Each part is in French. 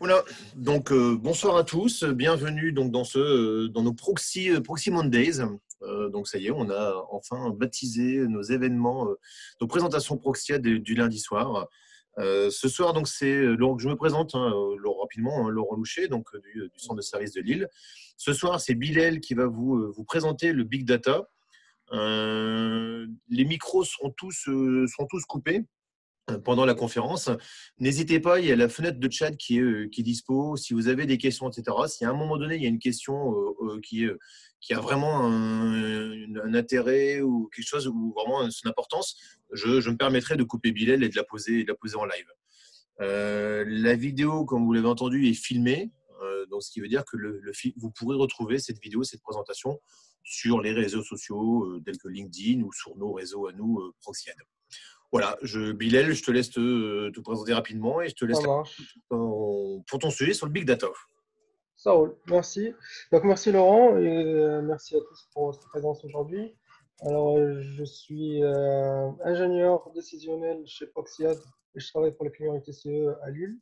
Voilà, donc bonsoir à tous, bienvenue donc dans nos Proxy Mondays. Donc ça y est, on a enfin baptisé nos événements, nos présentations Proxia du lundi soir. Ce soir, donc donc je me présente rapidement, Laurent Louchet, donc du centre de service de Lille. Ce soir, c'est Bilal qui va vous présenter le Big Data. Les micros seront tous coupés pendant la conférence. N'hésitez pas, il y a la fenêtre de chat qui est dispo. Si vous avez des questions, etc. Si à un moment donné, il y a une question qui a vraiment un intérêt ou quelque chose ou vraiment son importance, je me permettrai de couper Bilal et de la poser en live. La vidéo, comme vous l'avez entendu, est filmée. Donc, ce qui veut dire que vous pourrez retrouver cette vidéo, cette présentation sur les réseaux sociaux tels que LinkedIn ou sur nos réseaux à nous, Proxiad. Voilà, Bilal, je te laisse te présenter rapidement et je te Ça laisse marche. pour ton sujet sur le Big Data. Ça roule. Merci. Donc, merci Laurent et merci à tous pour votre présence aujourd'hui. Alors, je suis ingénieur décisionnel chez Proxiad et je travaille pour le client ITCE à Lille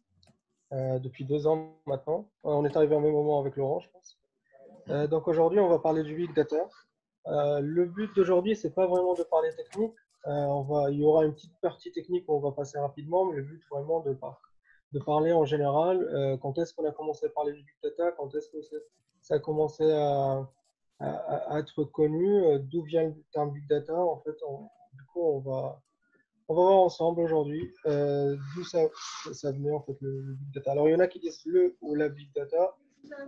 depuis 2 ans maintenant. On est arrivé au même moment avec Laurent, je pense. Donc, aujourd'hui, on va parler du Big Data. Le but d'aujourd'hui, c'est pas vraiment de parler technique. Il y aura une petite partie technique où on va passer rapidement, mais le but vraiment de parler en général. Quand est-ce qu'on a commencé à parler du big data? Quand est-ce que ça a commencé à être connu? D'où vient le terme big data? En fait, du coup, on va voir ensemble aujourd'hui d'où ça venait en fait le big data. Alors, il y en a qui disent le ou la big data.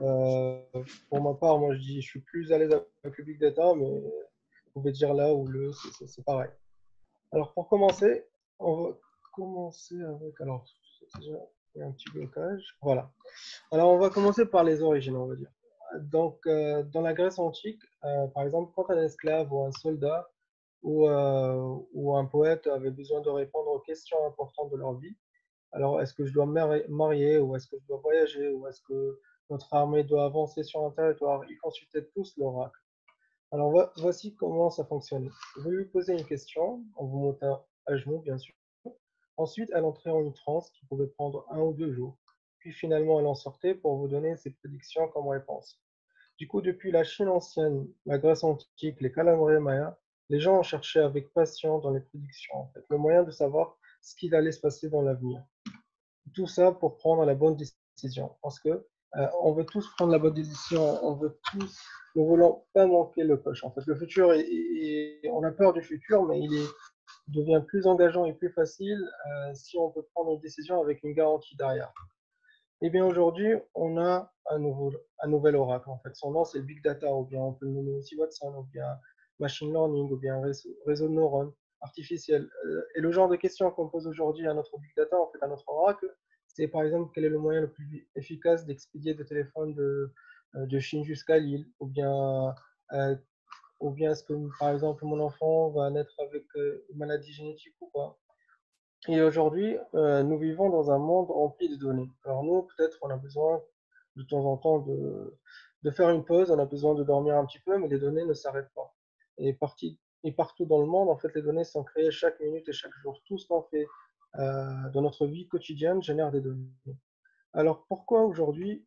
Euh, pour ma part, moi, je suis plus à l'aise avec le big data, mais vous pouvez dire là ou le, c'est pareil. Alors, pour commencer, on va commencer avec. Alors, déjà, il y a un petit blocage. Voilà. Alors, on va commencer par les origines, on va dire. Donc, dans la Grèce antique, par exemple, quand un esclave ou un soldat ou un poète avait besoin de répondre aux questions importantes de leur vie, alors est-ce que je dois me marier ou est-ce que je dois voyager ou est-ce que notre armée doit avancer sur un territoire, ils consultaient tous l'oracle. Alors voici comment ça fonctionnait. Vous lui posez une question en vous mettant à genoux, bien sûr. Ensuite, elle entrait en une transe qui pouvait prendre 1 ou 2 jours. Puis finalement, elle en sortait pour vous donner ses prédictions comme réponse. Du coup, depuis la Chine ancienne, la Grèce antique, les calendriers mayas, les gens ont cherché avec passion dans les prédictions, en fait, le moyen de savoir ce qu'il allait se passer dans l'avenir. Tout ça pour prendre la bonne décision. Parce que on veut tous prendre la bonne décision, nous voulons pas manquer le coche. En fait, le futur, on a peur du futur, mais il devient plus engageant et plus facile si on peut prendre une décision avec une garantie derrière. Eh bien, aujourd'hui, on a un nouvel oracle. En fait, son nom, c'est le Big Data, ou bien on peut le nommer aussi Watson, ou bien Machine Learning, ou bien réseau de neurones artificiels. Et le genre de questions qu'on pose aujourd'hui à notre Big Data, en fait, à notre oracle, c'est par exemple quel est le moyen le plus efficace d'expédier des téléphones de Chine jusqu'à Lille, euh, ou bien est-ce que, par exemple, mon enfant va naître avec une maladie génétique ou pas. Et aujourd'hui, nous vivons dans un monde rempli de données. Alors nous, peut-être, on a besoin de temps en temps de faire une pause, on a besoin de dormir un petit peu, mais les données ne s'arrêtent pas. Et partout dans le monde, en fait, les données sont créées chaque minute et chaque jour. Tout ce qu'on fait dans notre vie quotidienne génère des données. Alors pourquoi aujourd'hui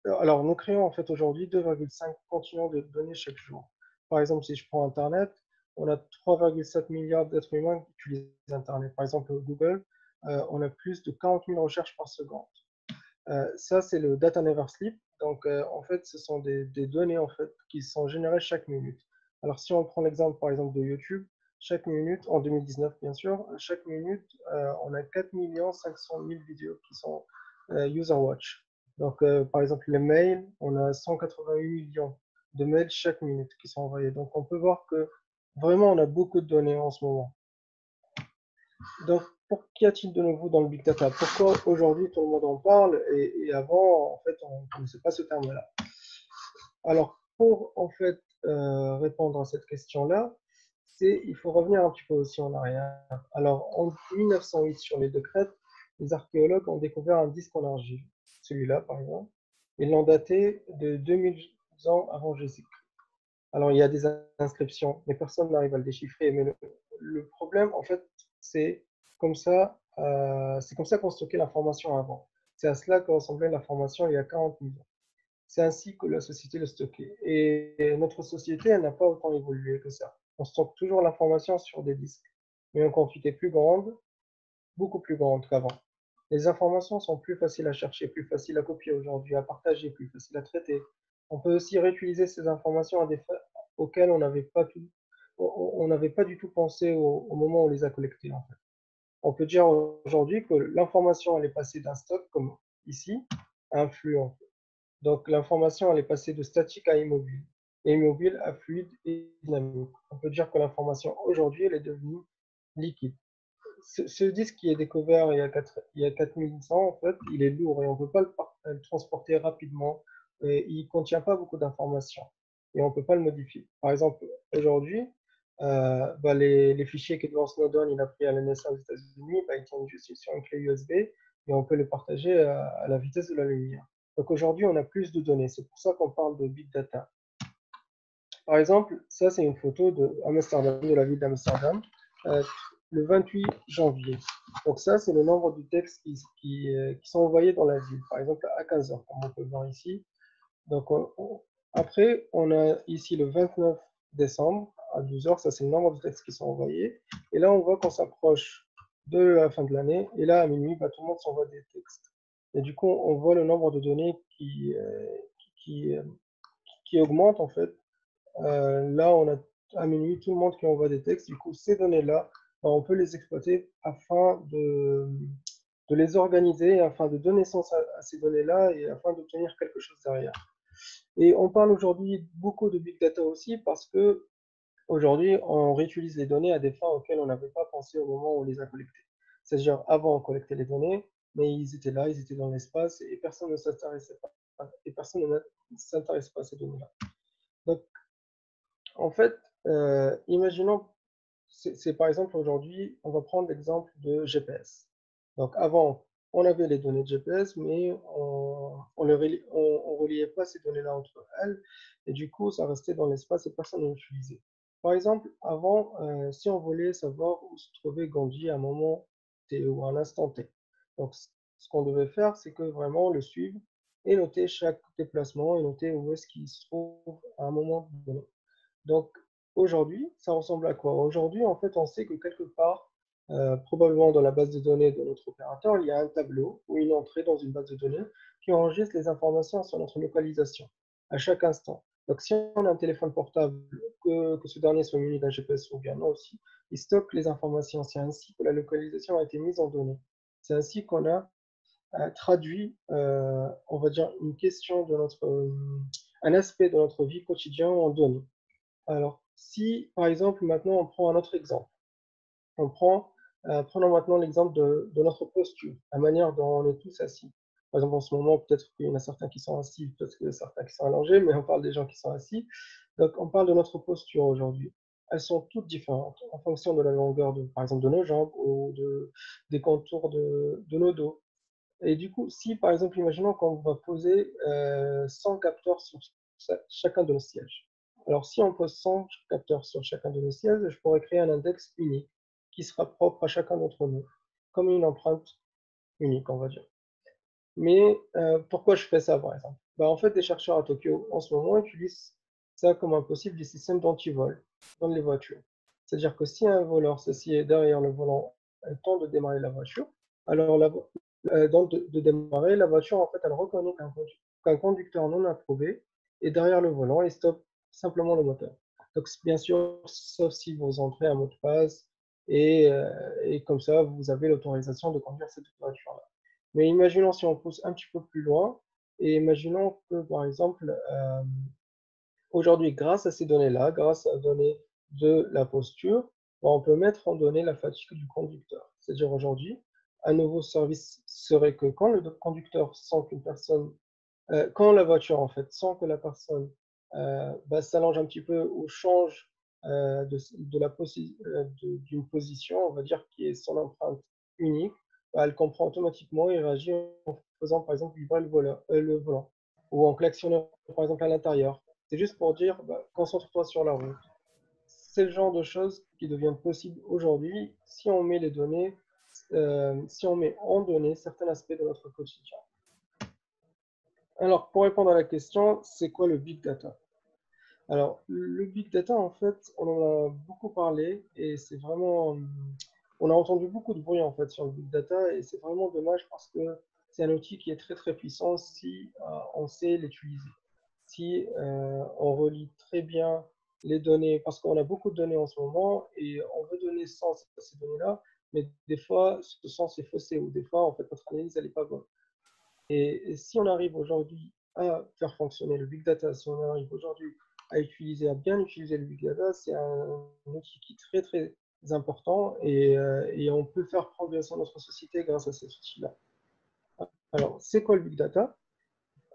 Alors nous créons en fait aujourd'hui 2,5 continents de données chaque jour. Par exemple, si je prends Internet, on a 3,7 milliards d'êtres humains qui utilisent Internet. Par exemple, Google, on a plus de 40 000 recherches par seconde. Ça, c'est le data never sleep. Donc, en fait, ce sont des données en fait qui sont générées chaque minute. Alors, si on prend l'exemple, par exemple, de YouTube, chaque minute, en 2019, bien sûr, chaque minute, on a 4 500 000 vidéos qui sont user watch. Donc, par exemple, les mails, on a 188 millions de mails chaque minute qui sont envoyés. Donc, on peut voir que vraiment, on a beaucoup de données en ce moment. Donc, qu'y a-t-il de nouveau dans le big data? Pourquoi aujourd'hui tout le monde en parle et avant, en fait, on ne connaissait pas ce terme-là? Alors, pour en fait répondre à cette question-là, il faut revenir un petit peu aussi en arrière. Alors, en 1908, sur les deux crêtes, les archéologues ont découvert un disque en argile, celui-là par exemple. Ils l'ont daté de 2000 ans avant Jésus-Christ. Alors, il y a des inscriptions, mais personne n'arrive à le déchiffrer. Mais le problème, en fait, c'est c'est comme ça qu'on stockait l'information avant. C'est à cela que ressemblait l'information il y a 40 000 ans. C'est ainsi que la société le stockait. Et notre société, elle n'a pas autant évolué que ça. On stocke toujours l'information sur des disques, mais en quantité plus grande, beaucoup plus grande qu'avant. Les informations sont plus faciles à chercher, plus faciles à copier aujourd'hui, à partager, plus faciles à traiter. On peut aussi réutiliser ces informations à des fins auxquelles on n'avait pas du tout pensé au moment où on les a collectées, en fait. On peut dire aujourd'hui que l'information, elle est passée d'un stock, comme ici, à un flux, en fait. Donc, l'information, elle est passée de statique à immobile, et immobile à fluide et dynamique. On peut dire que l'information, aujourd'hui, elle est devenue liquide. Ce disque qui est découvert il y a 4100, en fait, il est lourd et on ne peut pas le transporter rapidement. Et il ne contient pas beaucoup d'informations et on ne peut pas le modifier. Par exemple, aujourd'hui, les fichiers qu'Edward Snowden il a pris à la NSA aux États-Unis, ils tiennent juste sur une clé USB et on peut les partager à la vitesse de la lumière. Donc aujourd'hui, on a plus de données. C'est pour ça qu'on parle de big data. Par exemple, ça, c'est une photo de la ville d'Amsterdam, euh, le 28 janvier. Donc ça, c'est le nombre de textes qui sont envoyés dans la ville, par exemple à 15 heures, comme on peut le voir ici. Donc après, on a ici le 29 décembre à 12 heures, ça c'est le nombre de textes qui sont envoyés. Et là, on voit qu'on s'approche de la fin de l'année. Et là, à minuit, tout le monde s'envoie des textes. Et du coup, on voit le nombre de données qui, qui augmente en fait. Là, on a à minuit tout le monde qui envoie des textes. Du coup, ces données-là, on peut les exploiter afin de les organiser, afin de donner sens à ces données-là et afin d'obtenir quelque chose derrière. Et on parle aujourd'hui beaucoup de big data aussi parce que aujourd'hui, on réutilise les données à des fins auxquelles on n'avait pas pensé au moment où on les a collectées. C'est-à-dire, avant, on collectait les données, mais ils étaient là, ils étaient dans l'espace et personne ne s'intéressait pas, et personne ne s'intéresse pas à ces données-là. Donc, en fait, imaginons, c'est par exemple aujourd'hui, on va prendre l'exemple de GPS. Donc avant, on avait les données de GPS, mais on reliait pas ces données-là entre elles, et du coup, ça restait dans l'espace et personne ne l'utilisait. Par exemple, avant, si on voulait savoir où se trouvait Gandhi à un moment T ou à un instant T, donc ce qu'on devait faire, c'est que vraiment le suivre et noter chaque déplacement et noter où est-ce qu'il se trouve à un moment donné. Donc, aujourd'hui, ça ressemble à quoi? Aujourd'hui, en fait, on sait que quelque part, probablement dans la base de données de notre opérateur, il y a un tableau ou une entrée dans une base de données qui enregistre les informations sur notre localisation à chaque instant. Donc, si on a un téléphone portable, que ce dernier soit muni d'un GPS ou bien non aussi, il stocke les informations. C'est ainsi que la localisation a été mise en données. C'est ainsi qu'on a traduit, on va dire, une question de un aspect de notre vie quotidienne en données. Alors, si par exemple, maintenant on prend un autre exemple, prenons maintenant l'exemple de notre posture, la manière dont on est tous assis. Par exemple, en ce moment, peut-être qu'il y en a certains qui sont assis, peut-être qu'il y en a certains qui sont allongés, mais on parle des gens qui sont assis. Donc, on parle de notre posture aujourd'hui. Elles sont toutes différentes en fonction de la longueur, par exemple, de nos jambes ou des contours de nos dos. Et du coup, si par exemple, imaginons qu'on va poser 100 capteurs sur chacun de nos sièges. Alors, si on pose 100 capteurs sur chacun de nos sièges, je pourrais créer un index unique qui sera propre à chacun d'entre nous, comme une empreinte unique, on va dire. Mais pourquoi je fais ça, par exemple? En fait, des chercheurs à Tokyo, en ce moment, utilisent ça comme un possible système d'antivol dans les voitures. C'est-à-dire que si un voleur s'assied derrière le volant et tente de démarrer la voiture, alors donc de démarrer, la voiture, en fait, elle reconnaît qu'un conducteur non approuvé est derrière le volant et stoppe simplement le moteur. Donc, bien sûr, sauf si vous entrez un mot de passe et comme ça, vous avez l'autorisation de conduire cette voiture-là. Mais imaginons si on pousse un petit peu plus loin et imaginons que, par exemple, aujourd'hui, grâce à ces données-là, grâce aux données de la posture, on peut mettre en données la fatigue du conducteur. C'est-à-dire aujourd'hui, un nouveau service serait que quand le conducteur sent qu'une personne, quand la voiture en fait sent que la personne s'allonge un petit peu ou change d'une position, on va dire qui est son empreinte unique, elle comprend automatiquement et réagit en faisant par exemple vibrer le volant ou en klaxonnant par exemple à l'intérieur. C'est juste pour dire, concentre-toi sur la route. C'est le genre de choses qui deviennent possibles aujourd'hui si on met les données si on met en données certains aspects de notre quotidien. Alors, pour répondre à la question, c'est quoi le big data? Alors, le big data, en fait, on en a beaucoup parlé et c'est vraiment, on a entendu beaucoup de bruit en fait sur le big data et c'est vraiment dommage parce que c'est un outil qui est très très puissant si on sait l'utiliser. Si on relie très bien les données, parce qu'on a beaucoup de données en ce moment et on veut donner sens à ces données-là, mais des fois ce sens est faussé ou des fois en fait notre analyse elle n'est pas bonne. Et si on arrive aujourd'hui à faire fonctionner le big data, si on arrive aujourd'hui à utiliser, à bien utiliser le big data, c'est un outil qui est très très important et on peut faire progresser notre société grâce à cet outil-là. Alors, c'est quoi le big data?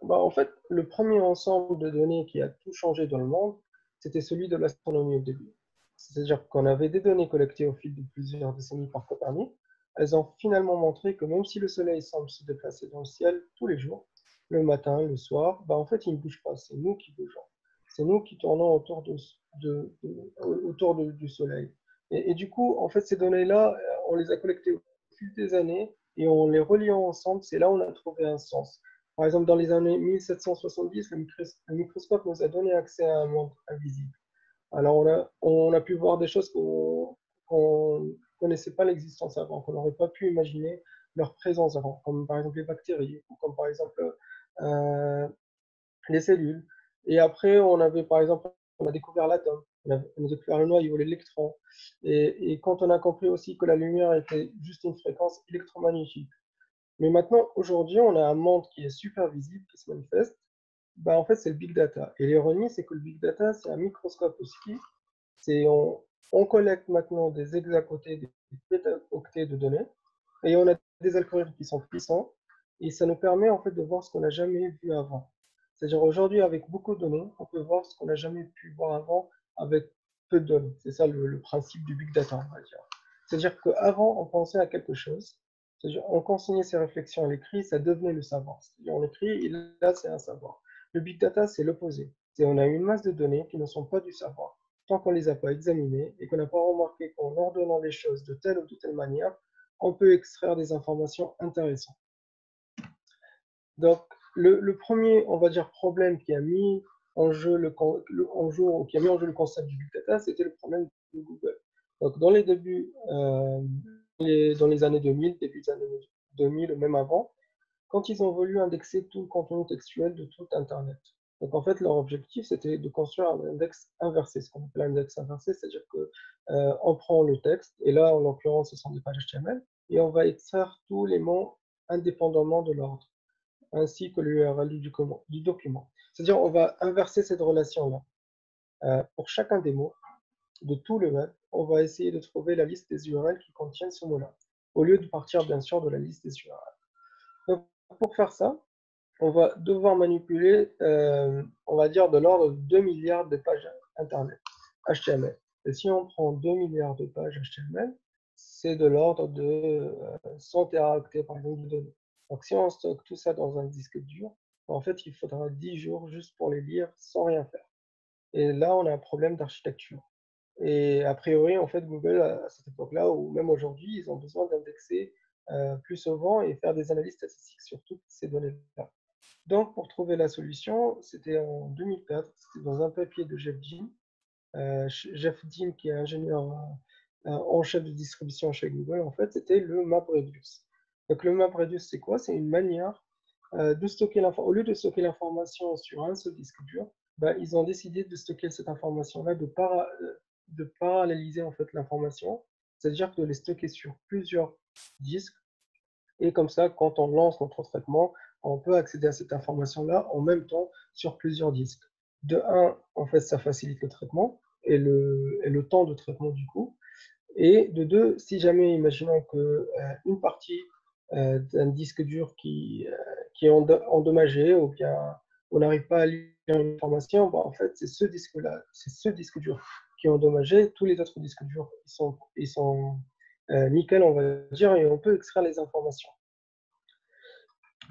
Bah, en fait, le premier ensemble de données qui a tout changé dans le monde, c'était celui de l'astronomie au début. C'est-à-dire qu'on avait des données collectées au fil de plusieurs décennies par Copernic. Elles ont finalement montré que même si le Soleil semble se déplacer dans le ciel tous les jours, le matin, le soir, bah, en fait, il ne bouge pas. C'est nous qui bougeons. C'est nous qui tournons autour du Soleil. Et du coup, en fait, ces données-là, on les a collectées au fil des années et en les reliant ensemble, c'est là où on a trouvé un sens. Par exemple, dans les années 1770, le microscope nous a donné accès à un monde invisible. Alors, on a pu voir des choses qu'on ne connaissait pas l'existence avant, qu'on n'aurait pas pu imaginer leur présence avant, comme par exemple les bactéries, ou comme par exemple euh, les cellules. Et après, on avait par exemple, on a découvert l'atome, on a découvert le noyau, l'électron. Et quand on a compris aussi que la lumière était juste une fréquence électromagnétique. Mais maintenant, aujourd'hui, on a un monde qui est super visible, qui se manifeste. Ben, en fait, c'est le big data. Et l'ironie, c'est que le big data, c'est un microscope aussi. On collecte maintenant des hexaoctets, des pétaoctets de données, et on a des algorithmes qui sont puissants, et ça nous permet en fait de voir ce qu'on n'a jamais vu avant. C'est-à-dire aujourd'hui, avec beaucoup de données, on peut voir ce qu'on n'a jamais pu voir avant avec peu de données. C'est ça le principe du big data, on va dire. C'est-à-dire qu'avant, on pensait à quelque chose, c'est-à-dire on consignait ses réflexions à l'écrit, ça devenait le savoir. C'est-à-dire on écrit, et là, c'est un savoir. Le big data, c'est l'opposé. C'est on a une masse de données qui ne sont pas du savoir. Tant qu'on ne les a pas examinées et qu'on n'a pas remarqué qu'en ordonnant les choses de telle ou de telle manière, on peut extraire des informations intéressantes. Donc, le premier, on va dire, problème qui a mis en jeu qui a mis en jeu le concept du big data, c'était le problème de Google. Donc, dans les débuts, dans les années 2000, début des années 2000 ou même avant, quand ils ont voulu indexer tout le contenu textuel de tout Internet. Donc en fait, leur objectif, c'était de construire un index inversé. Ce qu'on appelle un index inversé, c'est-à-dire que on prend le texte, et là, en l'occurrence, ce sont des pages HTML, et on va extraire tous les mots indépendamment de l'ordre, ainsi que l'URL du document. C'est-à-dire on va inverser cette relation-là. Pour chacun des mots de tout le web, on va essayer de trouver la liste des URL qui contiennent ce mot-là, au lieu de partir bien sûr de la liste des URL. Donc, pour faire ça, on va devoir manipuler, on va dire, de l'ordre de 2 milliards de pages Internet, HTML. Et si on prend 2 milliards de pages HTML, c'est de l'ordre de 100 téraoctets, par exemple, de données. Donc, si on stocke tout ça dans un disque dur, en fait, il faudra 10 jours juste pour les lire sans rien faire. Et là, on a un problème d'architecture. Et a priori, en fait, Google, à cette époque-là, ou même aujourd'hui, ils ont besoin d'indexer plus souvent et faire des analyses statistiques sur toutes ces données-là. Donc, pour trouver la solution, c'était en 2004, c'était dans un papier de Jeff Dean. Jeff Dean, qui est ingénieur en chef de distribution chez Google, en fait, c'était le MapReduce. Donc, le MapReduce, c'est quoi? C'est une manière de stocker l'information. Au lieu de stocker l'information sur un seul disque dur, ben, ils ont décidé de stocker cette information-là, de paralléliser en fait l'information, c'est-à-dire de les stocker sur plusieurs disques. Et comme ça, quand on lance notre traitement, on peut accéder à cette information-là en même temps sur plusieurs disques. De un, en fait, ça facilite le traitement et le temps de traitement du coup. Et de deux, si jamais, imaginons que une partie d'un disque dur qui est endommagé ou bien on n'arrive pas à lire une information, bah, en fait, c'est ce disque-là, c'est ce disque dur qui est endommagé. Tous les autres disques durs, ils sont nickel, on va dire, et on peut extraire les informations.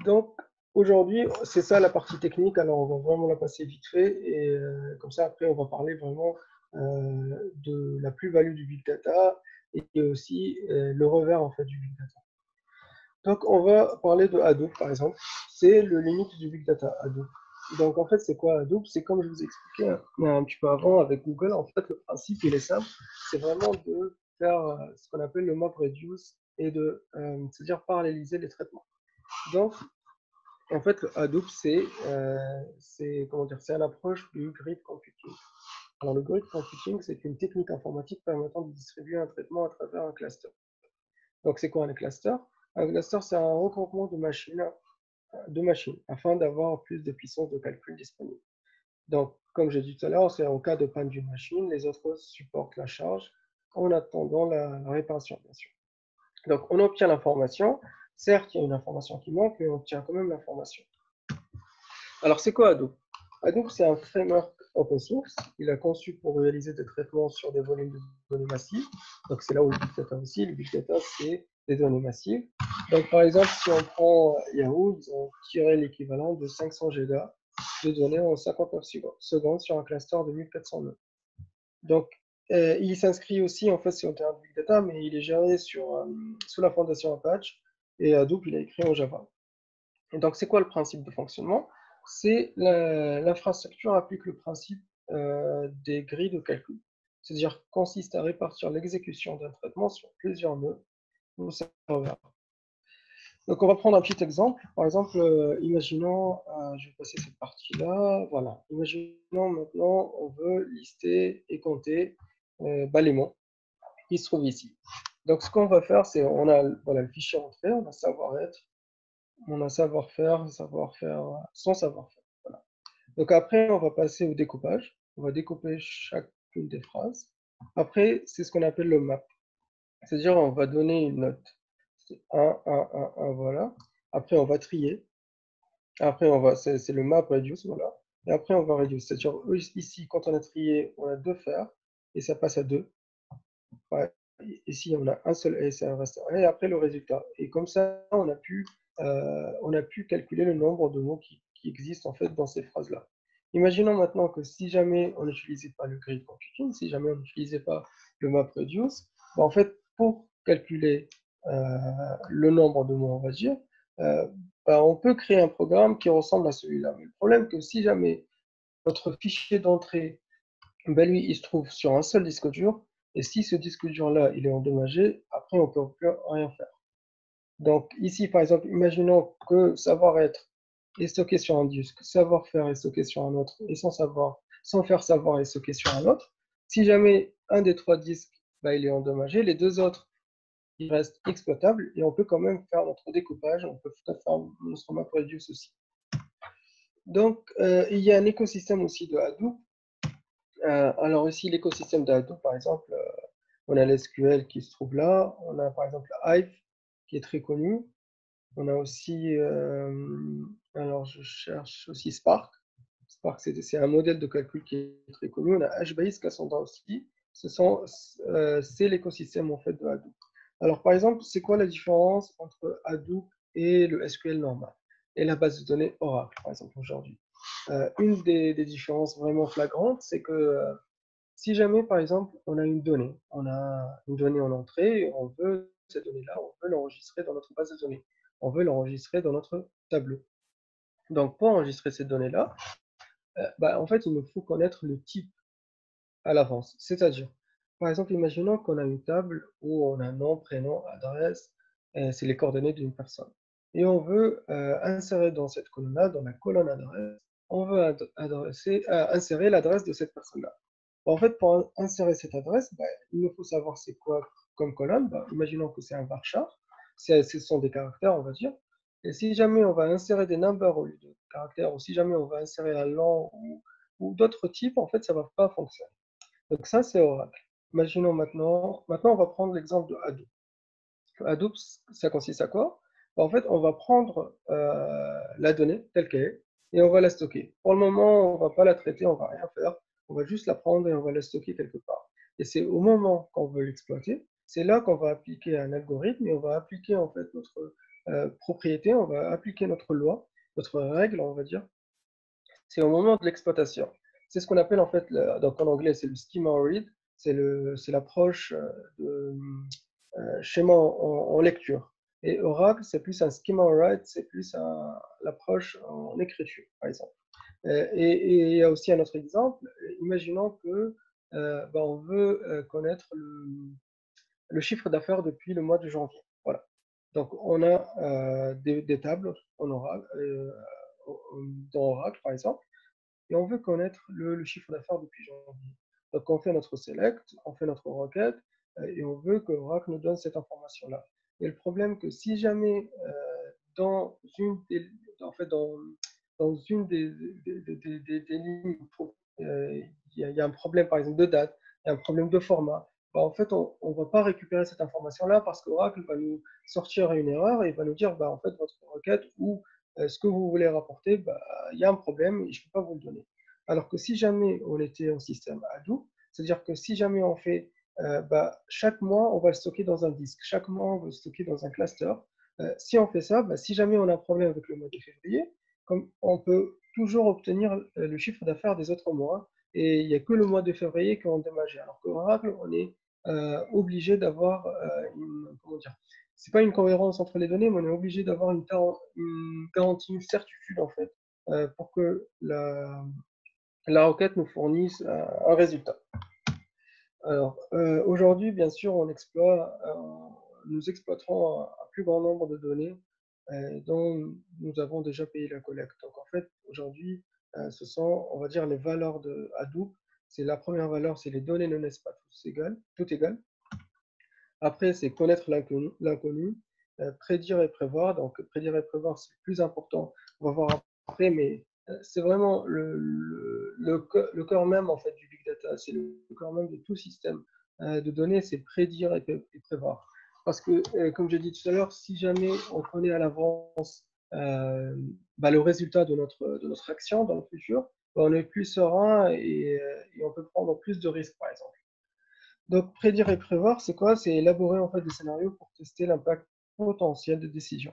Donc, aujourd'hui, c'est ça la partie technique. Alors, on va vraiment la passer vite fait. Et comme ça, après, on va parler vraiment de la plus-value du big data et aussi le revers en fait du big data. Donc, on va parler de Hadoop, par exemple. C'est le limite du big data, Hadoop. Donc, en fait, c'est quoi Hadoop? C'est comme je vous expliquais un petit peu avant avec Google. En fait, le principe, il est simple. C'est vraiment de faire ce qu'on appelle le MapReduce et de, c'est-à-dire paralléliser les traitements. Donc, en fait, le Hadoop, comment dire, c'est une approche du grid computing. Alors, le grid computing, c'est une technique informatique permettant de distribuer un traitement à travers un cluster. Donc, c'est quoi un cluster? Un cluster, c'est un regroupement de machines afin d'avoir plus de puissance de calcul disponible. Donc, comme j'ai dit tout à l'heure, c'est en cas de panne d'une machine, les autres supportent la charge en attendant la réparation, bien sûr. Donc, on obtient l'information. Certes, il y a une information qui manque, mais on obtient quand même l'information. Alors, c'est quoi Hadoop? Hadoop, c'est un framework open source. Il est conçu pour réaliser des traitements sur des volumes de données massives. Donc, c'est là où le big data aussi. Le big data, c'est des données massives. Donc, par exemple, si on prend Yahoo, ils ont tiré l'équivalent de 500 gigas de données en 59 secondes sur un cluster de 1400 nœuds. Donc, il s'inscrit aussi en fait sur le terrain de big data, mais il est géré sous la fondation Apache et Hadoop, il est écrit en Java. Et donc, c'est quoi le principe de fonctionnement? C'est l'infrastructure applique le principe des grilles de calcul. C'est-à-dire consiste à répartir l'exécution d'un traitement sur plusieurs nœuds au serveur. Donc, on va prendre un petit exemple. Par exemple, imaginons, je vais passer cette partie-là. Voilà. Imaginons maintenant, on veut lister et compter les mots qui se trouvent ici. Donc, ce qu'on va faire, c'est on a voilà, le fichier entrée, on a savoir-être, on a savoir-faire, sans savoir-faire. Voilà. Donc après, on va passer au découpage. On va découper chacune des phrases. Après, c'est ce qu'on appelle le map. C'est-à-dire, on va donner une note. C'est 1, 1, 1, 1, voilà. Après, on va trier. Après, c'est le map reduce, voilà. Et après, on va reduce. C'est-à-dire, ici, quand on a trié, on a deux fers et ça passe à 2. Ouais. Ici, on a un seul et ça reste un. Et après, le résultat. Et comme ça, on a pu calculer le nombre de mots qui existent en fait dans ces phrases-là. Imaginons maintenant que si jamais on n'utilisait pas le grid computing, si jamais on n'utilisait pas le MapReduce, en fait, pour calculer le nombre de mots, on va dire, on peut créer un programme qui ressemble à celui-là. Mais le problème, c'est que si jamais notre fichier d'entrée, lui, il se trouve sur un seul disque dur, et si ce disque dur-là, il est endommagé, après, on ne peut plus rien faire. Donc ici, par exemple, imaginons que savoir-être est stocké sur un disque, savoir-faire est stocké sur un autre, et sans faire savoir est stocké sur un autre. Si jamais un des trois disques, il est endommagé, les deux autres, ils restent exploitables, et on peut quand même faire notre découpage, on peut faire notre MapReduce aussi. Donc, il y a un écosystème aussi de Hadoop. Alors ici, l'écosystème de Hadoop, par exemple, on a l'SQL qui se trouve là, on a par exemple Hive qui est très connu, on a aussi, alors je cherche aussi Spark. Spark, c'est un modèle de calcul qui est très connu. On a HBase, Cassandra aussi. C'est l'écosystème en fait de Hadoop. Alors par exemple, c'est quoi la différence entre Hadoop et le SQL normal et la base de données Oracle, par exemple, aujourd'hui? Une des différences vraiment flagrantes, c'est que si jamais, par exemple, on a une donnée en entrée, on veut cette donnée-là, on veut l'enregistrer dans notre base de données, on veut l'enregistrer dans notre tableau. Donc, pour enregistrer cette donnée-là, en fait, il nous faut connaître le type à l'avance. C'est-à-dire, par exemple, imaginons qu'on a une table où on a nom, prénom, adresse, c'est les coordonnées d'une personne. Et on veut insérer dans cette colonne-là, dans la colonne adresse, on veut insérer l'adresse de cette personne-là. En fait, pour insérer cette adresse, il nous faut savoir c'est quoi comme colonne. Imaginons que c'est un varchar, ce sont des caractères, on va dire. Et si jamais on va insérer des numbers au lieu de caractères, ou si jamais on va insérer un long ou d'autres types, en fait, ça ne va pas fonctionner. Donc ça, c'est Oracle. Imaginons maintenant on va prendre l'exemple de Hadoop. Hadoop, ça consiste à quoi? En fait, on va prendre la donnée telle qu'elle est et on va la stocker. Pour le moment, on ne va pas la traiter, on ne va rien faire. On va juste la prendre et on va la stocker quelque part. Et c'est au moment qu'on veut l'exploiter, c'est là qu'on va appliquer un algorithme et on va appliquer en fait notre propriété, on va appliquer notre loi, notre règle, on va dire. C'est au moment de l'exploitation. C'est ce qu'on appelle en fait, donc en anglais, c'est le schema read. c'est l'approche de schéma en lecture. Et Oracle, c'est plus un schema write, c'est plus l'approche en écriture, par exemple. Et il y a aussi un autre exemple. Imaginons que on veut connaître le chiffre d'affaires depuis le mois de janvier. Voilà. Donc, on a des tables en Oracle, dans Oracle, par exemple, et on veut connaître le chiffre d'affaires depuis janvier. Donc, on fait notre select, on fait notre requête, et on veut que Oracle nous donne cette information-là. Et le problème que si jamais dans une des, en fait, dans une des lignes, il y a un problème, par exemple, de date, il y a un problème de format, en fait, on ne va pas récupérer cette information-là parce qu'Oracle va nous sortir une erreur et va nous dire, en fait, votre requête ou ce que vous voulez rapporter, il y a un problème et je ne peux pas vous le donner. Alors que si jamais on était en système Hadoop, c'est-à-dire que si jamais on fait, chaque mois, on va le stocker dans un disque, chaque mois, on va le stocker dans un cluster. Si on fait ça, si jamais on a un problème avec le mois de février, comme on peut toujours obtenir le chiffre d'affaires des autres mois, et il n'y a que le mois de février qui est endommagé. Alors qu'Oracle, on est obligé d'avoir comment dire, c'est pas une cohérence entre les données, mais on est obligé d'avoir une garantie, une certitude en fait, pour que la requête nous fournisse un résultat. Alors, aujourd'hui, bien sûr, nous exploiterons un plus grand nombre de données dont nous avons déjà payé la collecte. Donc, en fait, aujourd'hui, ce sont, on va dire, les valeurs de Hadoop. C'est la première valeur, c'est les données ne naissent pas tout égal. Après, c'est connaître l'inconnu, prédire et prévoir. Donc, prédire et prévoir, c'est le plus important. On va voir après, mais c'est vraiment le cœur même en fait, du big data. C'est le cœur même de tout système de données, c'est prédire et prévoir. Parce que, comme j'ai dit tout à l'heure, si jamais on connaît à l'avance le résultat de notre action dans le futur, on est plus serein et on peut prendre plus de risques, par exemple. Donc, prédire et prévoir, c'est quoi? C'est élaborer en fait des scénarios pour tester l'impact potentiel des décisions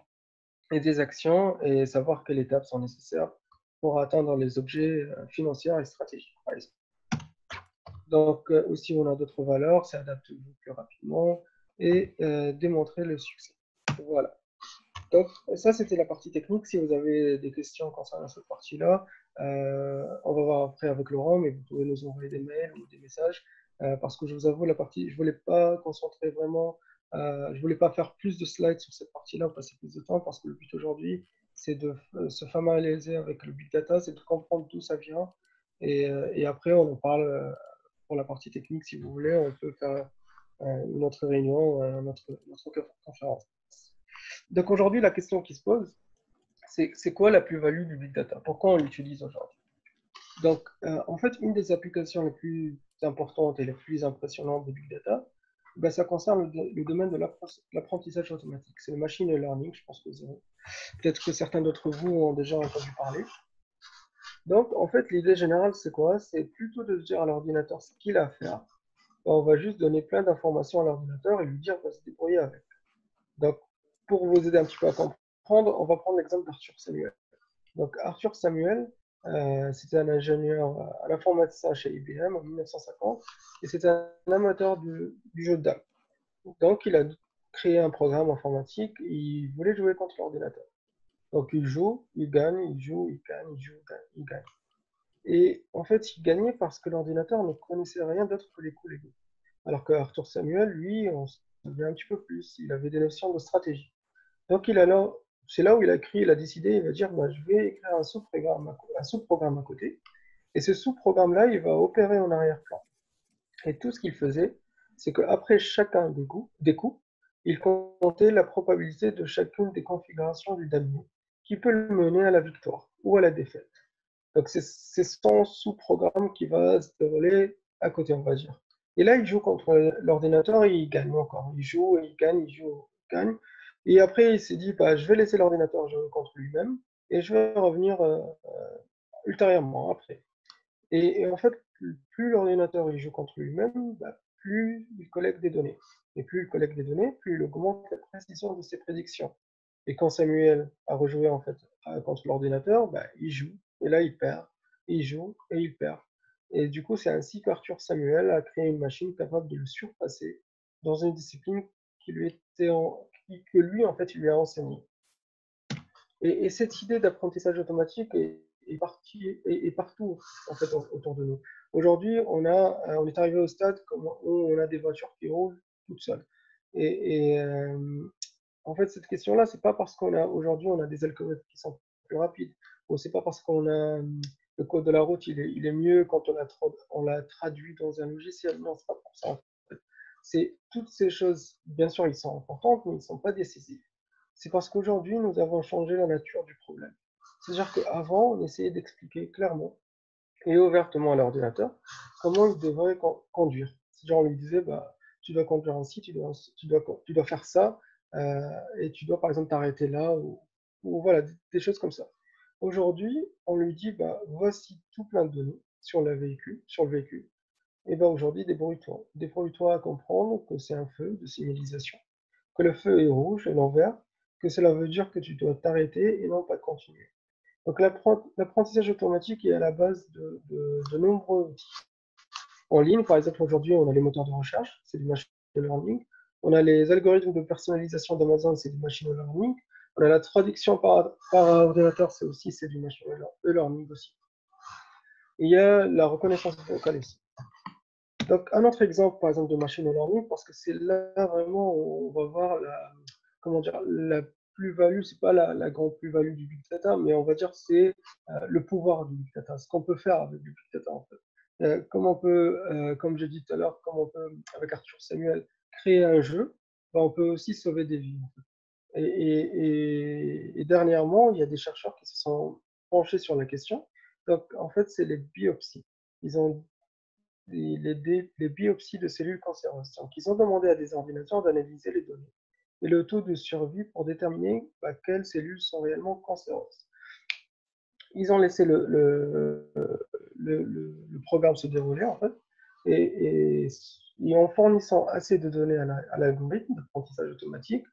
et des actions et savoir quelles étapes sont nécessaires pour atteindre les objets financiers et stratégiques, par exemple. Donc, aussi, on a d'autres valeurs, c'est adapter-vous plus rapidement et démontrer le succès. Voilà. Donc, ça, c'était la partie technique. Si vous avez des questions concernant cette partie-là, on va voir après avec Laurent, mais vous pouvez nous envoyer des mails ou des messages, parce que je vous avoue, je voulais pas concentrer vraiment, je voulais pas faire plus de slides sur cette partie-là, passer plus de temps, parce que le but aujourd'hui, c'est de se familiariser avec le big data, c'est de comprendre d'où ça vient, et après, on en parle pour la partie technique, si vous voulez, on peut faire une autre réunion, notre conférence. Donc aujourd'hui, la question qui se pose, c'est quoi la plus-value du big data? Pourquoi on l'utilise aujourd'hui? Donc, en fait, une des applications les plus importantes et les plus impressionnantes du big data, ça concerne le domaine de l'apprentissage automatique. C'est le machine learning. Je pense que peut-être que certains d'entre vous ont déjà entendu parler. Donc, en fait, l'idée générale, c'est quoi? C'est plutôt de dire à l'ordinateur ce qu'il a à faire. On va juste donner plein d'informations à l'ordinateur et lui dire de se débrouiller avec. Donc, pour vous aider un petit peu à comprendre, on va prendre l'exemple d'Arthur Samuel. Donc, Arthur Samuel, c'était un ingénieur, un informaticien chez IBM en 1950, et c'était un amateur du jeu de dames. Donc, il a créé un programme informatique, il voulait jouer contre l'ordinateur. Donc, il joue, il gagne, il joue, il gagne, il joue, il gagne. Et en fait, il gagnait parce que l'ordinateur ne connaissait rien d'autre que les coups légaux. Alors que Arthur Samuel, lui, on savait un petit peu plus, il avait des notions de stratégie. Donc, c'est là où il a décidé, il va dire, je vais écrire un sous-programme à côté. Et ce sous-programme-là, il va opérer en arrière-plan. Et tout ce qu'il faisait, c'est qu'après chacun des coups, il comptait la probabilité de chacune des configurations du damier, qui peut le mener à la victoire ou à la défaite. Donc, c'est son sous-programme qui va se dérouler à côté, on va dire. Et là, il joue contre l'ordinateur et il gagne encore. Il joue et il gagne, il joue, il gagne. Et après, il s'est dit, je vais laisser l'ordinateur jouer contre lui-même et je vais revenir ultérieurement après. Et en fait, plus l'ordinateur il joue contre lui-même, plus il collecte des données. Et plus il collecte des données, plus il augmente la précision de ses prédictions. Et quand Samuel a rejoué en fait contre l'ordinateur, il joue et là il perd. Et il joue et il perd. Et du coup, c'est ainsi qu'Arthur Samuel a créé une machine capable de le surpasser dans une discipline qui lui était que lui, en fait, il lui a enseigné. Et cette idée d'apprentissage automatique est partout en fait, autour de nous. Aujourd'hui, on est arrivé au stade où on a des voitures qui roulent toutes seules. Et en fait, cette question-là, c'est pas parce aujourd'hui on a des algorithmes qui sont plus rapides, ou c'est pas parce qu'on a le code de la route, il est mieux quand on l'a traduit dans un logiciel. Non, c'est pas pour ça. En fait. C'est toutes ces choses, bien sûr, ils sont importantes, mais ils ne sont pas décisives. C'est parce qu'aujourd'hui, nous avons changé la nature du problème. C'est-à-dire qu'avant, on essayait d'expliquer clairement et ouvertement à l'ordinateur comment il devrait conduire. C'est-à-dire, on lui disait, bah, tu dois conduire ainsi, tu dois faire ça, et tu dois par exemple t'arrêter là, ou voilà, des choses comme ça. Aujourd'hui, on lui dit, bah, voici tout plein de données sur le véhicule, et ben aujourd'hui, débrouille-toi. Débrouille-toi à comprendre que c'est un feu de signalisation, que le feu est rouge et non vert, que cela veut dire que tu dois t'arrêter et non pas continuer. Donc l'apprentissage automatique est à la base de nombreux outils. En ligne, par exemple, aujourd'hui, on a les moteurs de recherche, c'est du machine learning. On a les algorithmes de personnalisation d'Amazon, c'est du machine learning. On a la traduction par ordinateur, c'est du machine learning aussi. Et il y a la reconnaissance vocale aussi. Donc, un autre exemple, par exemple, de machine learning, parce que c'est là vraiment où on va voir comment dire, la plus-value, c'est pas la grande plus-value du big data, mais on va dire c'est le pouvoir du big data, ce qu'on peut faire avec du big data en fait. Comme j'ai dit tout à l'heure, comme on peut, avec Arthur Samuel, créer un jeu, ben, on peut aussi sauver des vies. En fait. Et dernièrement, il y a des chercheurs qui se sont penchés sur la question. Donc, en fait, c'est les biopsies. Ils ont les biopsies de cellules cancéreuses. Donc, ils ont demandé à des ordinateurs d'analyser les données et le taux de survie pour déterminer quelles cellules sont réellement cancéreuses. Ils ont laissé le programme se dérouler, en fait, et en fournissant assez de données à l'algorithme d'apprentissage automatique,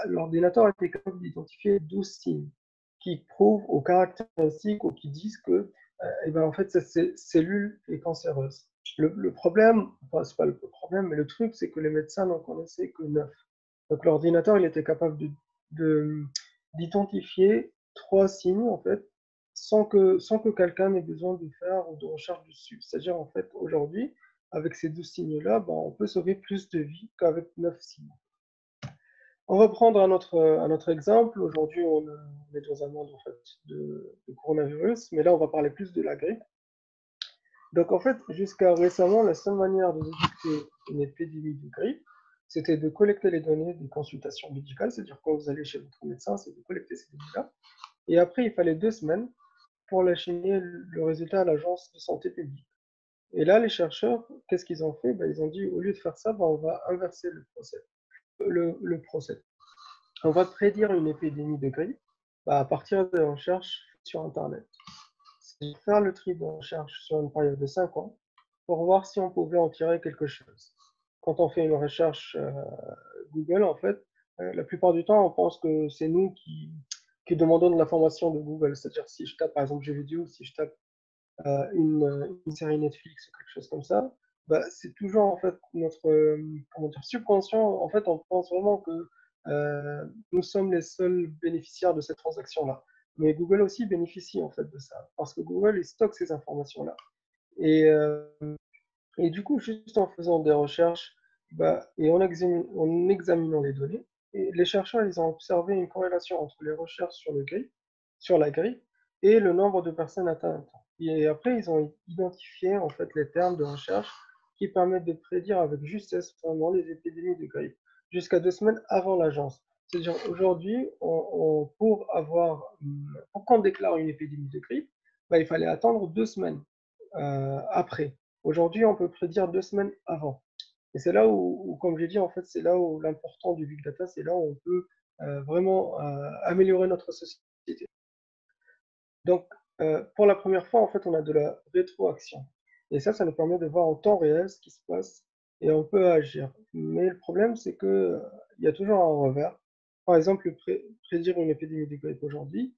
l'ordinateur a été capable d'identifier 12 signes qui prouvent aux caractéristiques ou qui disent que en fait, cette cellule est cancéreuse. Le problème, enfin, c'est pas le problème, mais le truc, c'est que les médecins n'en connaissaient que 9. Donc l'ordinateur, il était capable d'identifier 3 signes, en fait, sans que quelqu'un ait besoin de faire ou de recherche dessus. C'est-à-dire, en fait, aujourd'hui, avec ces 12 signes-là, on peut sauver plus de vies qu'avec 9 signes. On va prendre un autre exemple. Aujourd'hui, on est dans un monde en fait, de coronavirus, mais là, on va parler plus de la grippe. Donc, en fait, jusqu'à récemment, la seule manière de détecter une épidémie de grippe, c'était de collecter les données des consultations médicales, c'est-à-dire quand vous allez chez votre médecin, c'est de collecter ces données-là. Et après, il fallait 2 semaines pour lâcher le résultat à l'Agence de santé publique. Et là, les chercheurs, qu'est-ce qu'ils ont fait? Ils ont dit, au lieu de faire ça, on va inverser le procès. On va prédire une épidémie de grippe à partir des recherches sur Internet. C'est faire le tri de recherche sur une période de 5 ans pour voir si on pouvait en tirer quelque chose. Quand on fait une recherche Google, en fait, la plupart du temps, on pense que c'est nous qui demandons de l'information de Google. C'est-à-dire, si je tape, par exemple, jeux vidéo, si je tape une série Netflix ou quelque chose comme ça, c'est toujours, en fait, notre comment dire, subconscient. En fait, on pense vraiment que nous sommes les seuls bénéficiaires de cette transaction-là. Mais Google aussi bénéficie, en fait, de ça. Parce que Google, il stocke ces informations-là. Et, euh, et du coup, juste en faisant des recherches et en examinant les données, et les chercheurs ils ont observé une corrélation entre les recherches sur la grippe et le nombre de personnes atteintes. Et après, ils ont identifié en fait les termes de recherche qui permettent de prédire avec justesse vraiment les épidémies de grippe jusqu'à 2 semaines avant l'agence. C'est-à-dire aujourd'hui, pour qu'on déclare une épidémie de grippe, il fallait attendre 2 semaines après. Aujourd'hui, on peut prédire 2 semaines avant. Et c'est là où, comme j'ai dit, en fait, c'est là où l'important du big data, c'est là où on peut vraiment améliorer notre société. Donc, pour la première fois, en fait, on a de la rétroaction. Et ça nous permet de voir en temps réel ce qui se passe et on peut agir. Mais le problème, c'est que il y a toujours un revers. Par exemple, prédire une épidémie de grippe aujourd'hui,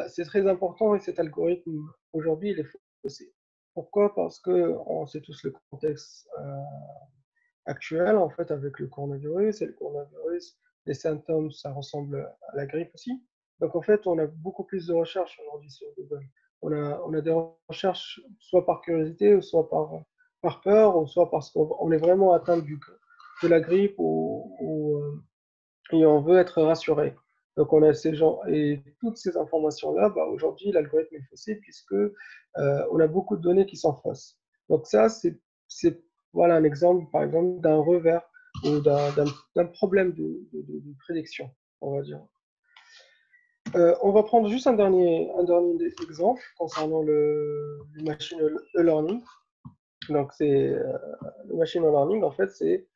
c'est très important et cet algorithme aujourd'hui, il est faussé. Pourquoi? Parce qu'on sait tous le contexte actuel, en fait, avec le coronavirus. Et le coronavirus, les symptômes, ça ressemble à la grippe aussi. Donc, en fait, on a beaucoup plus de recherches aujourd'hui sur Google. On a des recherches soit par curiosité, ou soit par peur, ou soit parce qu'on est vraiment atteint de la grippe et on veut être rassuré. Donc, on a ces gens et toutes ces informations-là, bah, aujourd'hui, l'algorithme est faussé puisque on a beaucoup de données qui sont fausses. Donc, ça, c'est voilà un exemple, par exemple, d'un revers ou d'un problème de prédiction, on va dire. On va prendre juste un dernier exemple concernant le machine learning. Donc, le machine learning, en fait, c'est,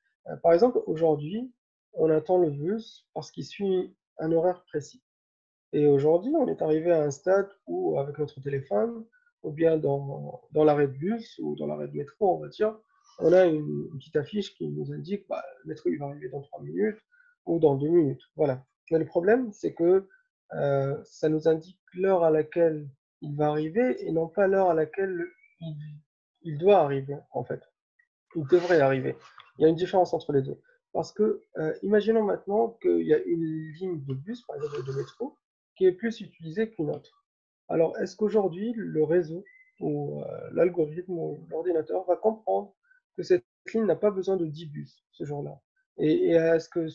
par exemple, aujourd'hui, on attend le bus parce qu'il suit un horaire précis. Et aujourd'hui, on est arrivé à un stade où, avec notre téléphone, ou bien dans l'arrêt de bus ou dans l'arrêt de métro, on va dire, on a une petite affiche qui nous indique bah, le métro il va arriver dans 3 minutes ou dans 2 minutes. Voilà. Mais le problème, c'est que ça nous indique l'heure à laquelle il va arriver et non pas l'heure à laquelle il, il doit arriver, en fait. Il devrait arriver. Il y a une différence entre les deux. Parce que, imaginons maintenant qu'il y a une ligne de bus, par exemple de métro, qui est plus utilisée qu'une autre. Alors, est-ce qu'aujourd'hui, le réseau ou l'algorithme ou l'ordinateur va comprendre que cette ligne n'a pas besoin de 10 bus ce jour-là? Et est-ce que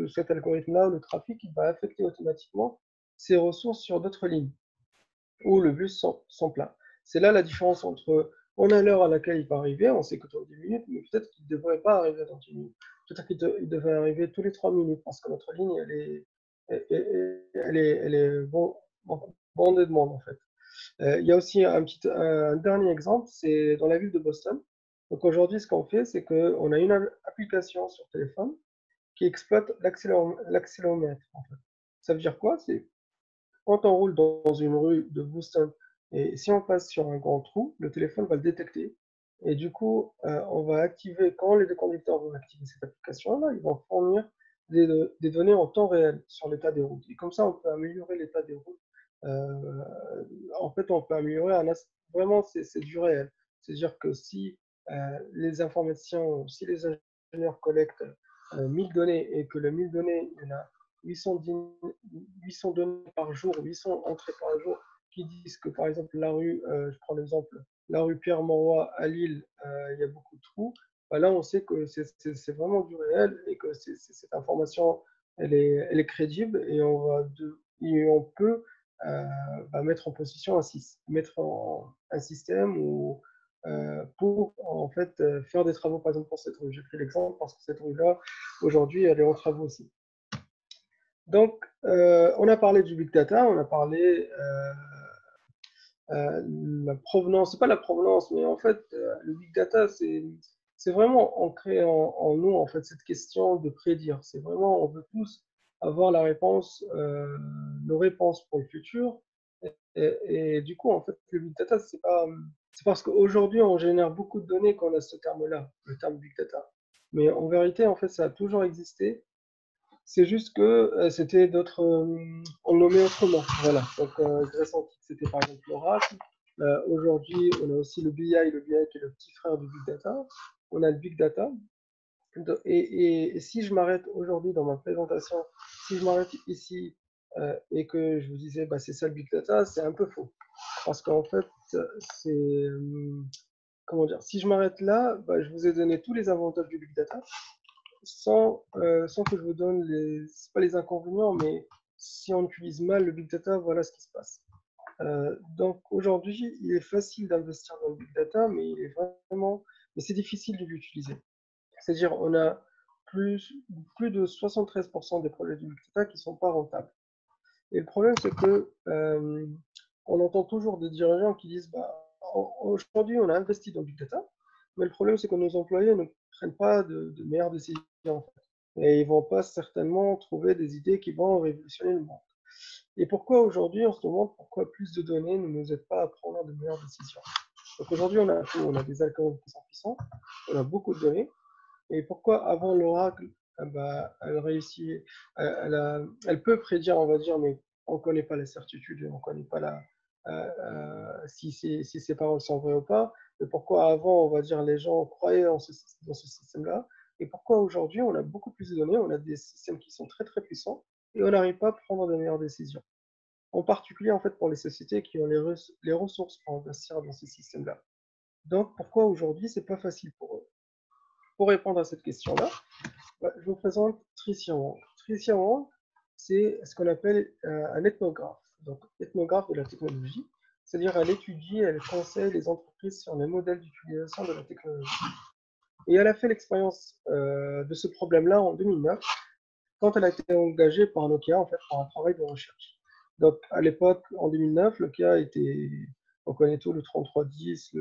cet algorithme-là, le trafic, il va affecter automatiquement ses ressources sur d'autres lignes? Où le bus sont pleins. C'est là la différence entre on a l'heure à laquelle il va arriver, on sait que dans 10 minutes, mais peut-être qu'il ne devrait pas arriver dans 10 minutes. Peut-être qu'il devrait arriver tous les 3 minutes parce que notre ligne, elle est bondée de monde en fait. Il y a aussi un dernier exemple, c'est dans la ville de Boston. Donc aujourd'hui, ce qu'on fait, c'est qu'on a une application sur téléphone qui exploite l'accéléromètre en fait. Ça veut dire quoi? C'est quand on roule dans une rue de Boston et si on passe sur un grand trou, le téléphone va le détecter. Et du coup, on va activer, quand les deux conducteurs vont activer cette application-là, ils vont fournir des données en temps réel sur l'état des routes. Et comme ça, on peut améliorer l'état des routes. Euh, En fait, on peut améliorer vraiment, c'est du réel. C'est-à-dire que si les informaticiens, si les ingénieurs collectent 1000 données et que le 1000 données, il y en a 800 données par jour, 800 entrées par jour, qui disent que, par exemple, la rue, je prends l'exemple, la rue Pierre-Mauroy à Lille, il y a beaucoup de trous. Bah là, on sait que c'est vraiment du réel et que cette information, elle est crédible et on peut bah, mettre en position un système pour en fait faire des travaux, par exemple, pour cette rue. J'ai pris l'exemple parce que cette rue-là, aujourd'hui, elle est en travaux aussi. Donc, on a parlé du big data, on a parlé la provenance, c'est pas la provenance, mais en fait, le big data, c'est vraiment ancré en nous, en fait, cette question de prédire. C'est vraiment, on veut tous avoir la réponse, nos réponses pour le futur. Et du coup, en fait, le big data, c'est parce qu'aujourd'hui, on génère beaucoup de données qu'on a ce terme-là, le terme big data. Mais en vérité, en fait, ça a toujours existé. C'est juste que c'était d'autres. On le nommait autrement. Voilà. Donc, Grèce antique, c'était par exemple l'oracle. Aujourd'hui, on a aussi le BI, le BI qui est le petit frère du Big Data. On a le Big Data. Et si je m'arrête aujourd'hui dans ma présentation, si je m'arrête ici et que je vous disais, bah, c'est ça le Big Data, c'est un peu faux. Parce qu'en fait, c'est. Comment dire? Si je m'arrête là, bah, je vous ai donné tous les avantages du Big Data sans que je vous donne c'est pas les inconvénients, mais si on utilise mal le big data, voilà ce qui se passe. Donc aujourd'hui, il est facile d'investir dans le big data, mais mais c'est difficile de l'utiliser. C'est-à-dire, on a plus de 73% des projets du big data qui sont pas rentables. Et le problème, c'est que on entend toujours des dirigeants qui disent, bah, aujourd'hui, on a investi dans le big data, mais le problème, c'est que nos employés ne prennent pas de meilleures décisions. En fait. Et ils ne vont pas certainement trouver des idées qui vont révolutionner le monde. Et pourquoi aujourd'hui, on se demande pourquoi plus de données ne nous aident pas à prendre de meilleures décisions. Donc aujourd'hui, on a tout, on a des algorithmes qui sont puissants, on a beaucoup de données. Et pourquoi avant l'oracle, bah, elle réussit, elle peut prédire, on va dire, mais on ne connaît pas les certitudes, on ne connaît pas si ces paroles sont vraies ou pas, et pourquoi avant, on va dire, les gens croyaient dans ce système-là, et pourquoi aujourd'hui, on a beaucoup plus de données, on a des systèmes qui sont très très puissants, et on n'arrive pas à prendre de meilleures décisions. En particulier, en fait, pour les sociétés qui ont les ressources pour investir dans ces systèmes-là. Donc, pourquoi aujourd'hui, c'est pas facile pour eux? Pour répondre à cette question-là, je vous présente Tricia Wang. Tricia Wang, c'est ce qu'on appelle un ethnographe. Donc, ethnographe de la technologie, c'est-à-dire elle étudie, elle conseille les entreprises sur les modèles d'utilisation de la technologie. Et elle a fait l'expérience de ce problème-là en 2009, quand elle a été engagée par Nokia, en fait, pour un travail de recherche. Donc, à l'époque, en 2009, Nokia était, on connaît tout, le 3310,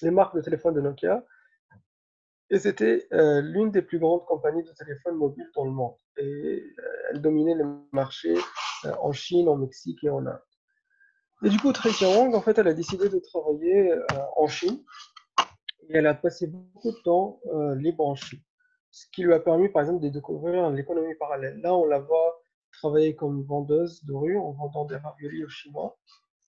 les marques de téléphone de Nokia, et c'était l'une des plus grandes compagnies de téléphones mobiles dans le monde. Et elle dominait les marchés en Chine, en Mexique et en Inde. Et du coup, Tricia Wang, en fait, elle a décidé de travailler en Chine et elle a passé beaucoup de temps libre en Chine. Ce qui lui a permis, par exemple, de découvrir l'économie parallèle. Là, on la voit travailler comme vendeuse de rue en vendant des raviolis aux Chinois,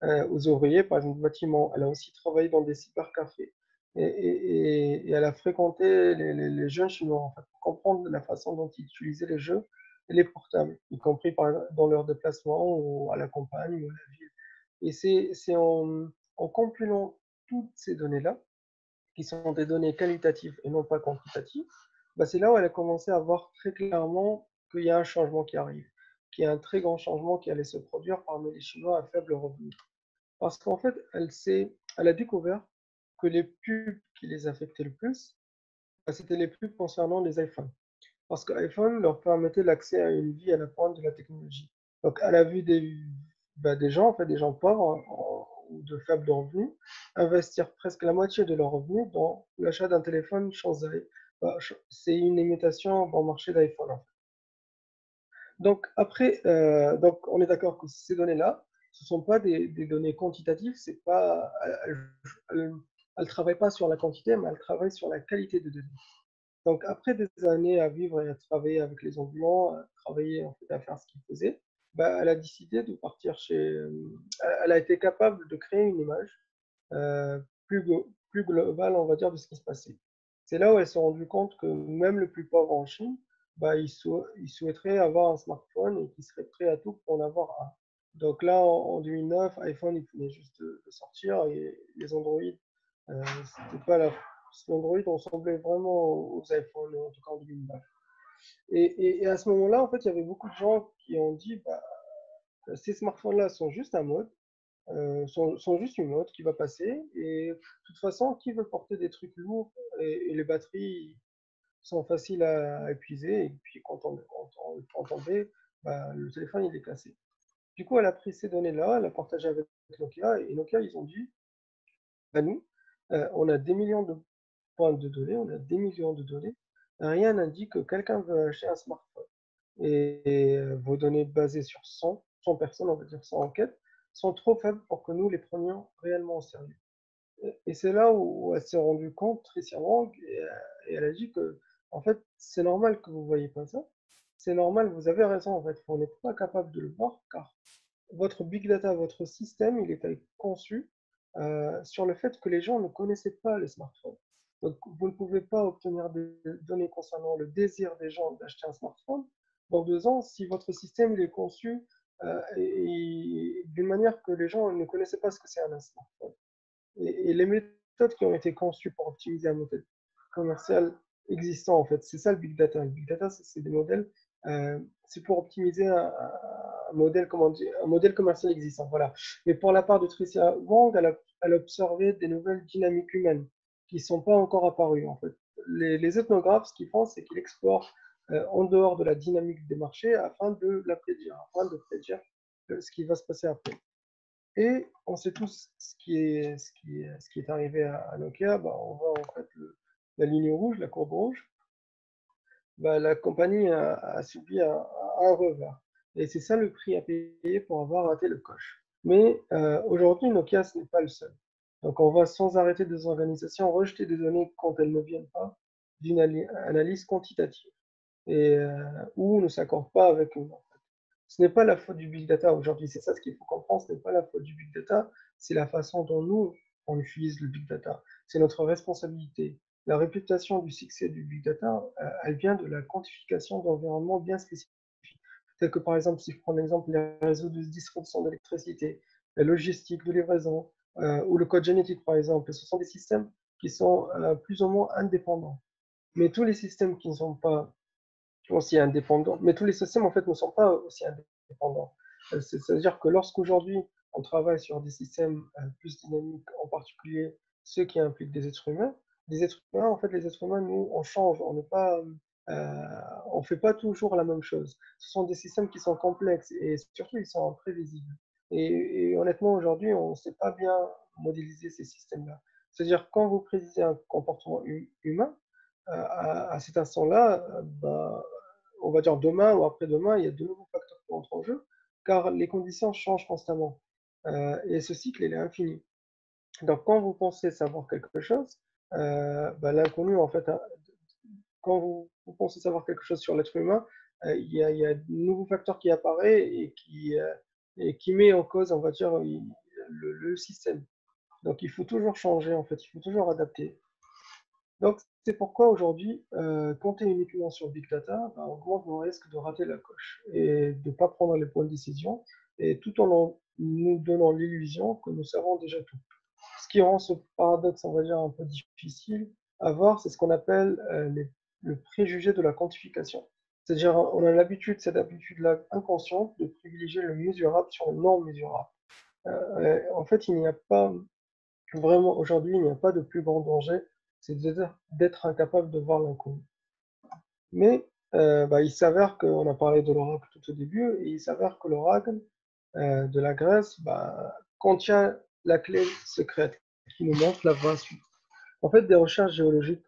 aux ouvriers, par exemple, bâtiment. Elle a aussi travaillé dans des cybercafés. Et elle a fréquenté les jeunes Chinois, en fait, pour comprendre la façon dont ils utilisaient les jeux et les portables, y compris dans leurs déplacements ou à la campagne ou à la ville. Et c'est en compilant toutes ces données-là, qui sont des données qualitatives et non pas quantitatives, bah c'est là où elle a commencé à voir très clairement qu'il y a un changement qui arrive, qu'il y a un très grand changement qui allait se produire parmi les Chinois à faible revenu. Parce qu'en fait, elle a découvert que les pubs qui les affectaient le plus, bah, c'était les pubs concernant les iPhones. Parce que iPhone leur permettait l'accès à une vie à la pointe de la technologie. Donc, elle a vu des gens, en fait, des gens pauvres ou de faibles revenus, investir presque la moitié de leurs revenus dans l'achat d'un téléphone Shanzai. Bah, c'est une imitation bon marché d'iPhone, en fait. Donc, après, donc, on est d'accord que ces données-là, ce ne sont pas des données quantitatives, c'est pas, elle travaille pas sur la quantité, mais elle travaille sur la qualité de données. Donc, après des années à vivre et à travailler avec les ambulants, à travailler en fait, à faire ce qu'ils faisaient, bah, elle a décidé de partir chez. Elle a été capable de créer une image euh, plus globale, on va dire, de ce qui se passait. C'est là où elle s'est rendue compte que même le plus pauvre en Chine, bah, il souhaiterait avoir un smartphone et qu'il serait prêt à tout pour en avoir un. Donc là, en 2009, iPhone, il venait juste de sortir et les Android, c'était pas la l'Android ressemblait vraiment aux iPhones, en tout cas en 2009. Et à ce moment-là, en fait, il y avait beaucoup de gens qui ont dit, bah, ces smartphones-là sont juste un mode, sont juste une mode qui va passer. Et de toute façon, qui veut porter des trucs lourds et les batteries sont faciles à épuiser. Et puis quand on le prend tomber, bah, le téléphone il est cassé. Du coup, elle a pris ces données-là, elle a partagé avec Nokia. Et Nokia, ils ont dit, bah, nous, on a des millions de points de données, on a des millions de données. Rien n'indique que quelqu'un veut acheter un smartphone. Et vos données basées sur 100 personnes, on va dire 100 enquêtes, sont trop faibles pour que nous les prenions réellement au sérieux. Et c'est là où elle s'est rendue compte, Tricia Wang, et elle a dit que, en fait, c'est normal que vous ne voyez pas ça. C'est normal, vous avez raison, en fait, on n'est pas capable de le voir, car votre big data, votre système, il était conçu sur le fait que les gens ne connaissaient pas les smartphones. Donc, vous ne pouvez pas obtenir des données concernant le désir des gens d'acheter un smartphone dans 2 ans si votre système il est conçu d'une manière que les gens ne connaissaient pas ce que c'est un smartphone. Et les méthodes qui ont été conçues pour optimiser un modèle commercial existant, en fait, c'est ça le big data. Le big data, c'est des modèles, c'est pour optimiser un modèle, comment dire, un modèle commercial existant. Voilà. Mais pour la part de Tricia Wang, elle a observé des nouvelles dynamiques humaines qui ne sont pas encore apparues, en fait. Les ethnographes, ce qu'ils font, c'est qu'ils explorent en dehors de la dynamique des marchés afin de la prédire, afin de prédire ce qui va se passer après. Et on sait tous ce qui est arrivé à Nokia. Bah, on voit en fait la ligne rouge, la courbe rouge. Bah, la compagnie a subi un revers. Et c'est ça le prix à payer pour avoir raté le coche. Mais aujourd'hui, Nokia, ce n'est pas le seul. Donc on va sans arrêter des organisations rejeter des données quand elles ne viennent pas d'une analyse quantitative et où ne s'accordent pas avec nous. Ce n'est pas la faute du big data aujourd'hui, c'est ça ce qu'il faut comprendre, ce n'est pas la faute du big data, c'est la façon dont nous, on utilise le big data. C'est notre responsabilité. La réputation du succès du big data, elle vient de la quantification d'environnements bien spécifiques. Tel que par exemple, si je prends l'exemple des réseaux de distribution d'électricité, la logistique de livraison, ou le code génétique par exemple, ce sont des systèmes qui sont plus ou moins indépendants. Mais tous les systèmes qui ne sont pas aussi indépendants, mais tous les systèmes en fait ne sont pas aussi indépendants. C'est-à-dire que lorsqu'aujourd'hui on travaille sur des systèmes plus dynamiques, en particulier ceux qui impliquent des êtres humains en fait les êtres humains nous on change, on n'est pas on fait pas toujours la même chose. Ce sont des systèmes qui sont complexes et surtout ils sont imprévisibles. Et honnêtement aujourd'hui on ne sait pas bien modéliser ces systèmes-là. C'est-à-dire quand vous prédisez un comportement humain, à cet instant-là, bah, on va dire demain ou après-demain, il y a de nouveaux facteurs qui entrent en jeu, car les conditions changent constamment. Et ce cycle, il est infini. Donc, quand vous pensez savoir quelque chose, bah, l'inconnu, en fait, hein, quand vous pensez savoir quelque chose sur l'être humain, il y a de nouveaux facteurs qui apparaissent et qui met en cause, on va dire, le système. Donc, il faut toujours changer, en fait, il faut toujours adapter. Donc, c'est pourquoi aujourd'hui, compter uniquement sur Big Data bah, augmente nos risques de rater la coche et de ne pas prendre les bonnes décisions, et tout en nous donnant l'illusion que nous savons déjà tout. Ce qui rend ce paradoxe, on va dire, un peu difficile à voir, c'est ce qu'on appelle le préjugé de la quantification. C'est-à-dire, on a l'habitude, cette habitude-là inconsciente, de privilégier le mesurable sur le non mesurable. En fait, il n'y a pas vraiment, aujourd'hui, il n'y a pas de plus grand danger, c'est d'être incapable de voir l'inconnu. Mais bah, il s'avère qu'on a parlé de l'oracle tout au début, et il s'avère que l'oracle de la Grèce bah, contient la clé secrète qui nous montre la vraie suite. En fait, des recherches géologiques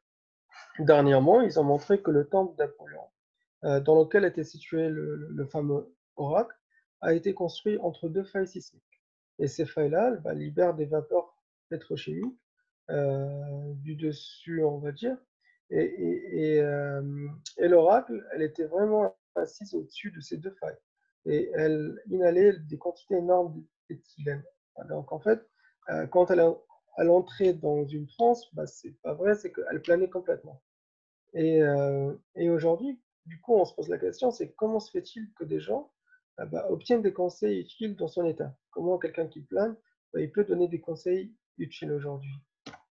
dernièrement, ils ont montré que le temple d'Apollon, dans lequel était situé le fameux oracle, a été construit entre deux failles sismiques. Et ces failles-là bah, libèrent des vapeurs pétrochimiques du dessus, on va dire. Et, et, et, euh, et l'oracle, elle était vraiment assise au-dessus de ces deux failles. Et elle inhalait des quantités énormes d'éthylène. Donc en fait, quand elle entrait dans une transe, bah, c'est pas vrai, c'est qu'elle planait complètement. Et aujourd'hui, du coup, on se pose la question, c'est comment se fait-il que des gens bah, obtiennent des conseils utiles dans son état? Comment quelqu'un qui plane, bah, il peut donner des conseils utiles aujourd'hui?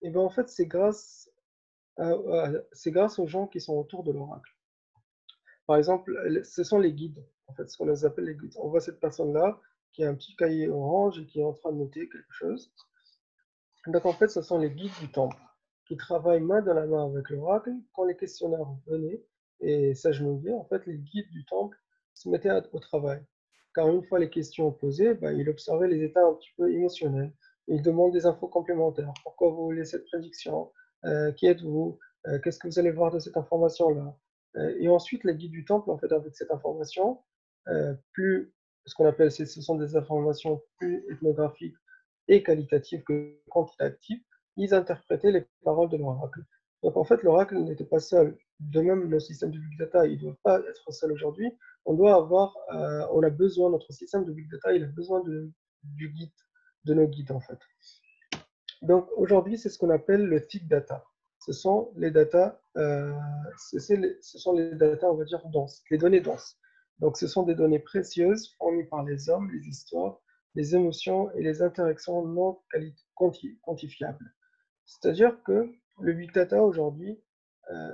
Et bien en fait, c'est grâce aux gens qui sont autour de l'oracle. Par exemple, ce sont les guides, en fait, ce qu'on les appelle les guides. On voit cette personne-là qui a un petit cahier orange et qui est en train de noter quelque chose. Donc en fait, ce sont les guides du temple qui travaillent main dans la main avec l'oracle. Quand les questionnaires venaient et s'agenouillaient, en fait, les guides du temple se mettaient au travail. Car une fois les questions posées, bah, ils observaient les états un petit peu émotionnels. Ils demandent des infos complémentaires. Pourquoi vous voulez cette prédiction? Qui êtes-vous? Qu'est-ce que vous allez voir de cette information-là? Et ensuite, les guides du temple, en fait, avec cette information, plus ce qu'on appelle, ce sont des informations plus ethnographiques et qualitatives que quantitatives, ils interprétaient les paroles de l'oracle. Donc en fait, l'oracle n'était pas seul. De même, le système de big data, il ne doit pas être seul aujourd'hui. On a besoin, notre système de big data, il a besoin du guide, de nos guides en fait. Donc aujourd'hui, c'est ce qu'on appelle le thick data. Ce sont les data, ce sont les data, on va dire, denses, les données denses. Donc ce sont des données précieuses fournies par les hommes, les histoires, les émotions et les interactions non quantifiables. C'est-à-dire que le big data aujourd'hui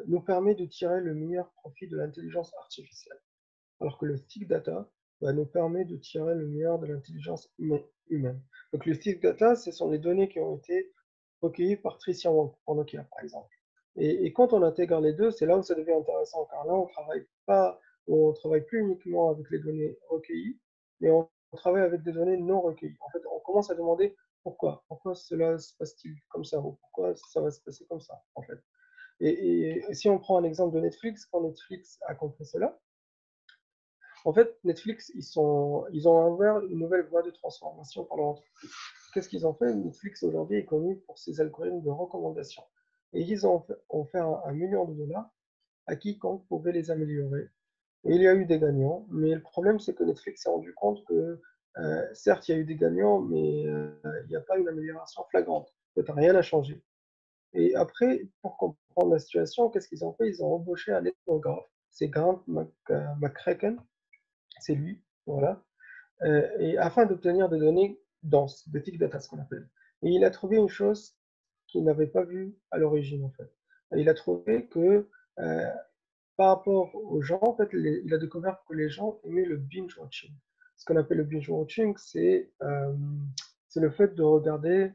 nous permet de tirer le meilleur profit de l'intelligence artificielle, alors que le thick data nous permet de tirer le meilleur de l'intelligence humaine. Donc le thick data, ce sont les données qui ont été recueillies par Tricia Wong pour Nokia, par exemple. Et quand on intègre les deux, c'est là où ça devient intéressant, car là, on travaille plus uniquement avec les données recueillies, mais on travaille avec des données non recueillies. En fait, on commence à demander pourquoi. Pourquoi cela se passe-t-il comme ça, ou pourquoi ça va se passer comme ça, en fait. Et si on prend un exemple de Netflix, quand Netflix a compris cela, en fait, Netflix, ils ont ouvert une nouvelle voie de transformation pour leur entreprise. Qu'est-ce qu'ils ont fait? Netflix aujourd'hui est connu pour ses algorithmes de recommandation. Et ils ont offert $1 million à quiconque pouvait les améliorer. Et il y a eu des gagnants, mais le problème, c'est que Netflix s'est rendu compte que, certes, il y a eu des gagnants, mais il n'y a pas une amélioration flagrante. En fait, rien n'a changé. Et après, pour comprendre la situation, qu'est-ce qu'ils ont fait? Ils ont embauché un ethnographe. C'est Grant McCracken, c'est lui, voilà. Et afin d'obtenir des données denses, de big data, ce qu'on appelle. Et il a trouvé une chose qu'il n'avait pas vue à l'origine, en fait. Et il a trouvé que euh, par rapport aux gens, en fait, il a découvert que les gens aimaient le binge watching. Ce qu'on appelle le binge watching, c'est le fait de regarder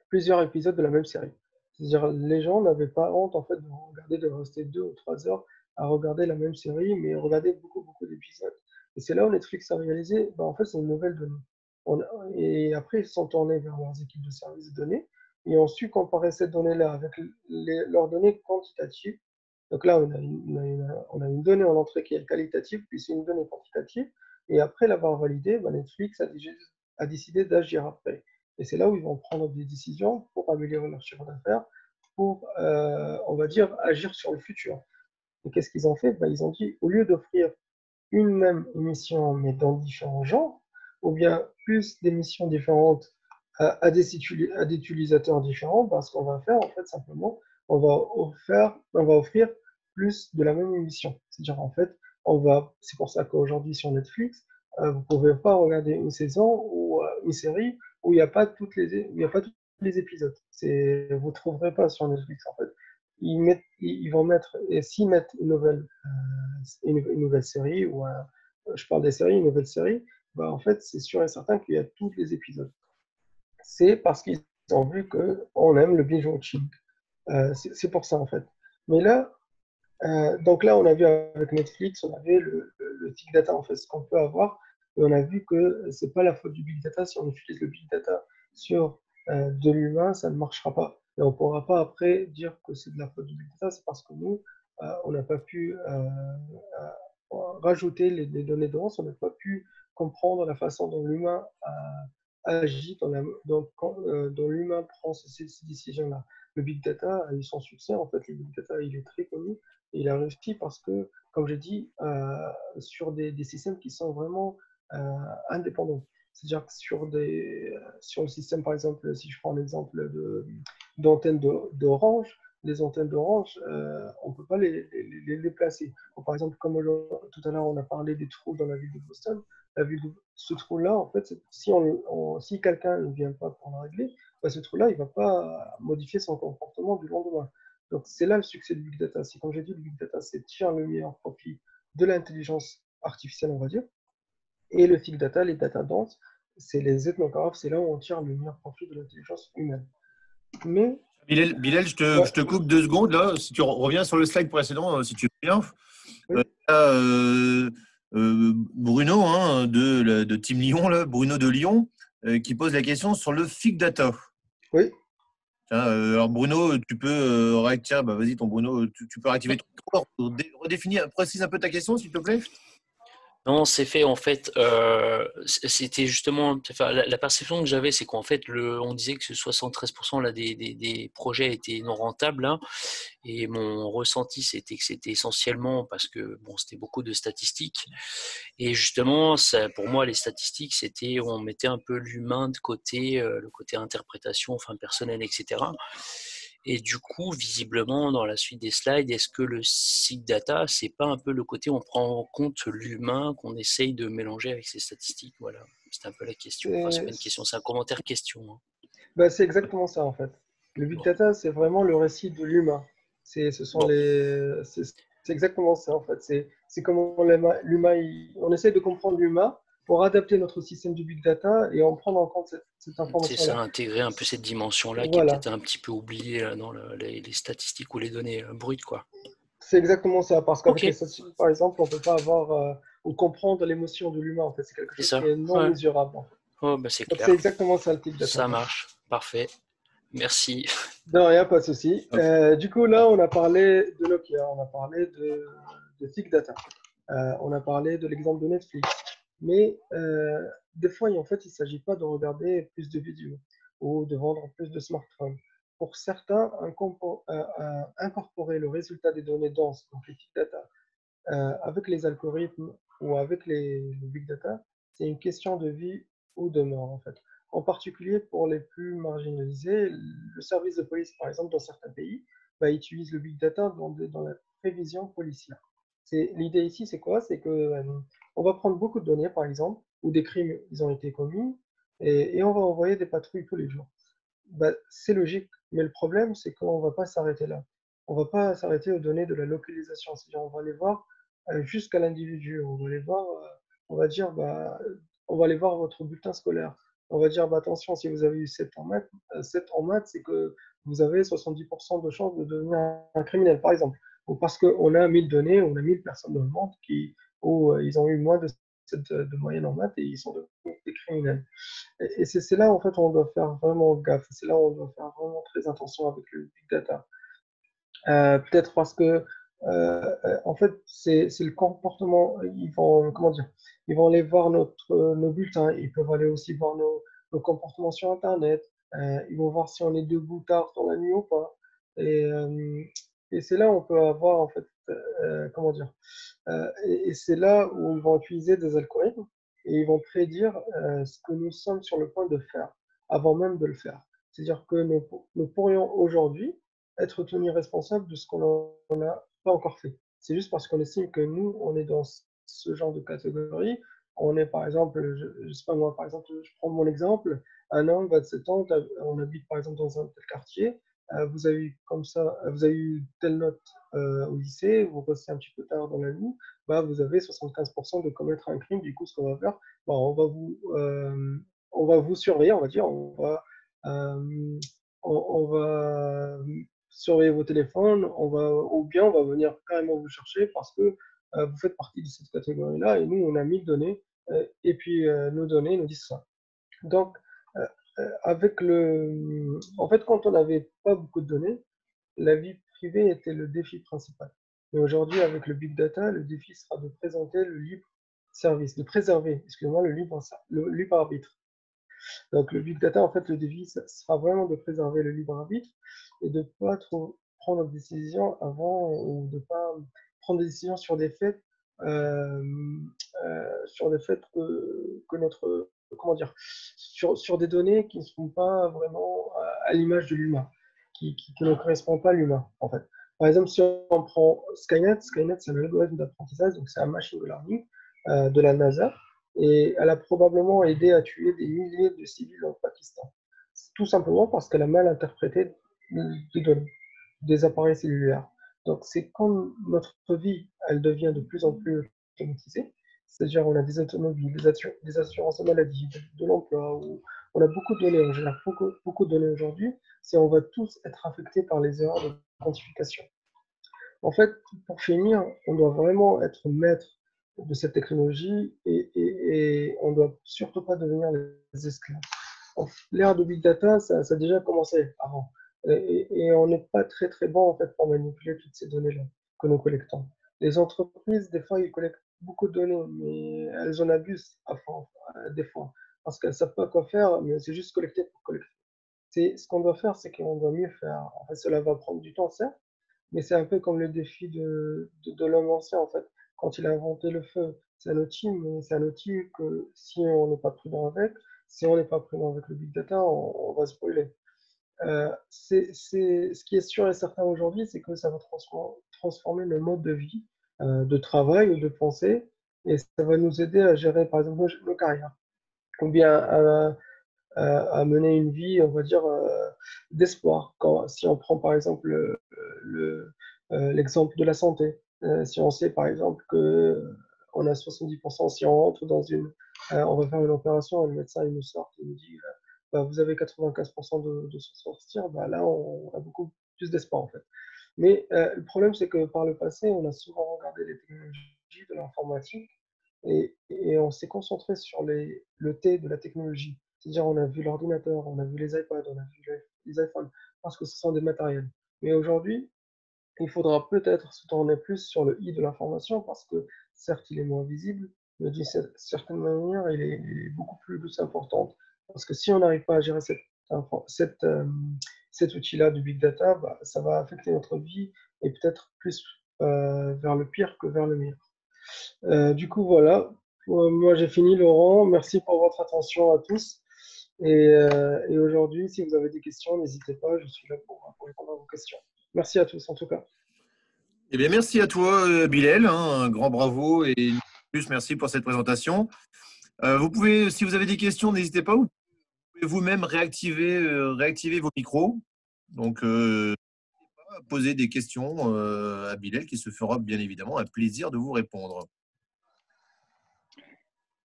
plusieurs épisodes de la même série. C'est-à-dire, les gens n'avaient pas honte en fait de regarder, de rester 2 ou 3 heures à regarder la même série, mais regarder beaucoup, beaucoup d'épisodes. Et c'est là où Netflix a réalisé, bah, en fait, c'est une nouvelle donnée. On- et après, ils se sont tournés vers leurs équipes de services de données et ont su comparer cette donnée-là avec leurs données quantitatives. Donc là, on a une donnée en entrée qui est qualitative, puis c'est une donnée quantitative. Et après l'avoir validée, bah, Netflix a décidé d'agir après. Et c'est là où ils vont prendre des décisions pour améliorer leur chiffre d'affaires, pour, on va dire, agir sur le futur. Et qu'est-ce qu'ils ont fait? Ben, ils ont dit, au lieu d'offrir une même émission, mais dans différents genres, ou bien plus d'émissions différentes à des utilisateurs différents, ben, ce qu'on va faire, en fait, simplement, on va offrir plus de la même émission. C'est-à-dire, en fait, c'est pour ça qu'aujourd'hui, sur Netflix, vous ne pouvez pas regarder une saison ou une série où il n'y a pas où il y a pas tous les épisodes. Vous ne trouverez pas sur Netflix, en fait. Ils vont mettre, et s'ils mettent une nouvelle série, je parle des séries, une nouvelle série, bah, en fait, c'est sûr et certain qu'il y a tous les épisodes. C'est parce qu'ils ont vu qu'on aime le binge-watching. C'est pour ça, en fait. Mais là, donc là, on a vu avec Netflix, on avait le big data, en fait, ce qu'on peut avoir. Et on a vu que c'est pas la faute du big data. Si on utilise le big data sur de l'humain, ça ne marchera pas. Et on ne pourra pas après dire que c'est de la faute du big data. C'est parce que nous, on n'a pas pu rajouter les données denses, on n'a pas pu comprendre la façon dont l'humain agit, dont l'humain prend ces décisions-là. Le big data a eu son succès. En fait, le big data, il est très connu. Et il a réussi parce que, comme j'ai dit, sur des systèmes qui sont vraiment indépendants. C'est-à-dire que sur le système, par exemple, si je prends l'exemple d'antennes d'Orange, les antennes d'Orange, on ne peut pas les déplacer. Bon, par exemple, comme tout à l'heure, on a parlé des trous dans la ville de Boston. Ce trou-là, en fait, si quelqu'un ne vient pas pour le régler, bah, ce trou-là, il ne va pas modifier son comportement du lendemain. Donc, c'est là le succès du Big Data. C'est comme j'ai dit, le Big Data, c'est tirer le meilleur profit de l'intelligence artificielle, on va dire. Et le Big Data, les data denses, c'est les ethnographes, c'est là où on tire le meilleur profit de l'intelligence humaine. Mais, Bilal, je ouais, te coupe 2 secondes là. Si tu reviens sur le slide précédent, si tu veux bien. oui, Là, Bruno hein, de Team Lyon, là, Bruno de Lyon, qui pose la question sur le Fig Data. oui. Tiens, alors Bruno, tu peux réactiver. Bah, vas-y, ton Bruno, tu peux réactiver ton micro, redéfinir, précise un peu ta question, s'il te plaît. Non, c'est fait en fait. C'était justement, enfin, la perception que j'avais, c'est qu'en fait, on disait que 73% là, des projets étaient non rentables, hein, et mon ressenti, c'était que c'était essentiellement parce que bon, c'était beaucoup de statistiques. Et justement, ça, pour moi, les statistiques, c'était on mettait un peu l'humain de côté, le côté interprétation, enfin personnel, etc. Et du coup, visiblement, dans la suite des slides, est-ce que le Sig Data, c'est pas un peu le côté où on prend en compte l'humain qu'on essaye de mélanger avec ces statistiques? Voilà, c'est un peu la question. Enfin, c'est pas une C'est question, c'est un commentaire question, hein. bah, c'est exactement ça, en fait. Le Big Bon, Data, c'est vraiment le récit de l'humain. Ce sont bon, c'est exactement ça, en fait. C'est comment l'humain, on essaie de comprendre l'humain pour adapter notre système du Big Data et en prendre en compte cette c'est ça, information-là. intégrer un peu cette dimension-là qui est Voilà. peut-être un petit peu oubliée dans les statistiques ou les données brutes, quoi. C'est exactement ça, parce Ok, qu'avec les statistiques, par exemple, on ne peut pas avoir ou comprendre l'émotion de l'humain. En fait, c'est quelque c'est chose ça. qui est non Ouais. mesurable. En fait. Oh, bah c'est Donc, c'est clair. exactement ça le Big Data. En Ça fait. marche. Parfait. Merci. De rien, pas de souci. Du coup, là, on a parlé de Nokia, on a parlé de Big Data, on a parlé de l'exemple de Netflix. Mais des fois, en fait, il ne s'agit pas de regarder plus de vidéos ou de vendre plus de smartphones. Pour certains, incorporer le résultat des données denses, donc les Big Data, avec les algorithmes ou avec les big data, c'est une question de vie ou de mort, en fait. En particulier pour les plus marginalisés, le service de police, par exemple, dans certains pays, bah, utilise le big data dans la prévision policière. L'idée ici, c'est quoi? C'est que on va prendre beaucoup de données, par exemple, où des crimes ils ont été commis, et on va envoyer des patrouilles tous les jours. Bah, c'est logique, mais le problème, c'est qu'on ne va pas s'arrêter là. On ne va pas s'arrêter aux données de la localisation. C'est-à-dire, on va aller voir jusqu'à l'individu. On va aller voir, on va dire, bah, on va aller voir votre bulletin scolaire. On va dire, bah, attention, si vous avez eu 7 en maths, 7 en maths, c'est que vous avez 70% de chances de devenir un criminel, par exemple. Ou parce qu'on a 1000 données, on a 1000 personnes dans le monde où ils ont eu moins de moyenne en maths et ils sont devenus des criminels. Et c'est là, en fait, où on doit faire vraiment gaffe. C'est là où on doit faire vraiment très attention avec le big data. Peut-être parce que, en fait, c'est le comportement. Ils vont, comment dire, ils vont aller voir nos bulletins. Ils peuvent aller aussi voir nos comportements sur Internet. Ils vont voir si on est debout tard dans la nuit ou pas. Et, euh, et c'est là où on peut avoir, en fait, comment dire, et c'est là où ils vont utiliser des algorithmes et ils vont prédire ce que nous sommes sur le point de faire avant même de le faire. C'est-à-dire que nous pourrions aujourd'hui être tenus responsables de ce qu'on n'a pas encore fait. C'est juste parce qu'on estime que nous, on est dans ce genre de catégorie. On est par exemple, je sais pas moi, par exemple, je prends mon exemple, un homme, 27 ans, on habite par exemple dans un tel quartier, vous avez eu comme ça, vous avez eu telle note au lycée, vous restez un petit peu tard dans la nuit, bah, vous avez 75% de commettre un crime. Du coup, ce qu'on va faire, bah, on va vous surveiller, on va dire, euh, on va surveiller vos téléphones, ou bien on va venir carrément vous chercher parce que vous faites partie de cette catégorie-là et nous, on a 1000 données et puis nos données nous disent ça. Donc, euh, en fait, quand on n'avait pas beaucoup de données, la vie privée était le défi principal. Mais aujourd'hui, avec le big data, le défi sera de présenter le libre service, de préserver, excusez-moi, le libre arbitre. Donc, le big data, en fait, le défi sera vraiment de préserver le libre arbitre et de ne pas trop prendre des décisions avant ou de ne pas prendre des décisions euh, sur des faits que notre, comment dire, sur des données qui ne sont pas vraiment à l'image de l'humain, qui ne correspondent pas à l'humain, en fait. Par exemple, si on prend Skynet, Skynet, c'est un algorithme d'apprentissage, donc c'est un machine learning de la NASA, et elle a probablement aidé à tuer des milliers de civils au Pakistan. Tout simplement parce qu'elle a mal interprété des données, des appareils cellulaires. Donc c'est quand notre vie, elle devient de plus en plus automatisée, c'est-à-dire on a des automobiles, des assurances de maladie, de l'emploi, on a beaucoup de données, on génère beaucoup de données aujourd'hui, c'est on va tous être affectés par les erreurs de quantification. En fait, pour finir, on doit vraiment être maître de cette technologie et on ne doit surtout pas devenir les esclaves. L'ère de Big Data, ça a déjà commencé avant. Et on n'est pas très très bon en fait pour manipuler toutes ces données-là que nous collectons. Les entreprises, des fois, ils collectent beaucoup de données, mais elles en abusent à fond, des fois, parce qu'elles ne savent pas quoi faire, mais c'est juste collecter pour collecter. Ce qu'on doit faire, c'est qu'on doit mieux faire. En fait, cela va prendre du temps, certes, mais c'est un peu comme le défi de l'homme ancien, en fait. Quand il a inventé le feu, c'est un outil, mais c'est un outil que si on n'est pas prudent avec, si on n'est pas prudent avec le big data, on va se brûler. Ce qui est sûr et certain aujourd'hui, c'est que ça va transformer le mode de vie, de travail ou de pensée, et ça va nous aider à gérer, par exemple, nos carrières, ou bien à mener une vie, on va dire, d'espoir. Si on prend par exemple l'exemple de la santé, si on sait par exemple que on a 70%, si on rentre on va faire une opération, et le médecin il nous sort, il nous dit, bah, vous avez 95% de s'en sortir, bah, là on a beaucoup plus d'espoir en fait. Mais le problème c'est que par le passé, on a souvent regardé les technologies de l'informatique et on s'est concentré sur le T de la technologie. C'est-à-dire, on a vu l'ordinateur, on a vu les iPads, on a vu les iPhones, parce que ce sont des matériels. Mais aujourd'hui, il faudra peut-être se tourner plus sur le I de l'information, parce que certes, il est moins visible, mais d'une certaine manière, il est beaucoup plus important. Parce que si on n'arrive pas à gérer cet outil-là de big data, bah, ça va affecter notre vie et peut-être plus vers le pire que vers le meilleur. Du coup, voilà. Moi, j'ai fini, Laurent. Merci pour votre attention à tous. Et aujourd'hui, si vous avez des questions, n'hésitez pas, je suis là pour répondre à vos questions. Merci à tous, en tout cas. Eh bien, merci à toi, Bilal. Un grand bravo et plus merci pour cette présentation. Vous pouvez, si vous avez des questions, n'hésitez pas. Vous pouvez vous-même réactiver vos micros. Donc, poser des questions à Bilal qui se fera bien évidemment un plaisir de vous répondre.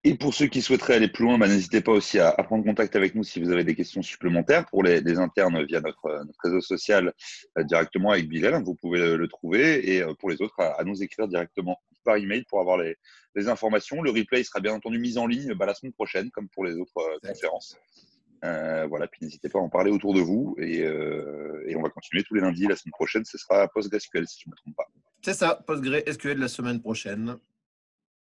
Et pour ceux qui souhaiteraient aller plus loin, n'hésitez pas aussi à prendre contact avec nous si vous avez des questions supplémentaires pour les internes via notre réseau social directement avec Bilal. Vous pouvez le trouver et pour les autres, à nous écrire directement par email pour avoir les informations. Le replay sera bien entendu mis en ligne la semaine prochaine, comme pour les autres conférences. Voilà, puis n'hésitez pas à en parler autour de vous et on va continuer tous les lundis. La semaine prochaine, ce sera PostgreSQL si je ne me trompe pas. C'est ça, PostgreSQL la semaine prochaine.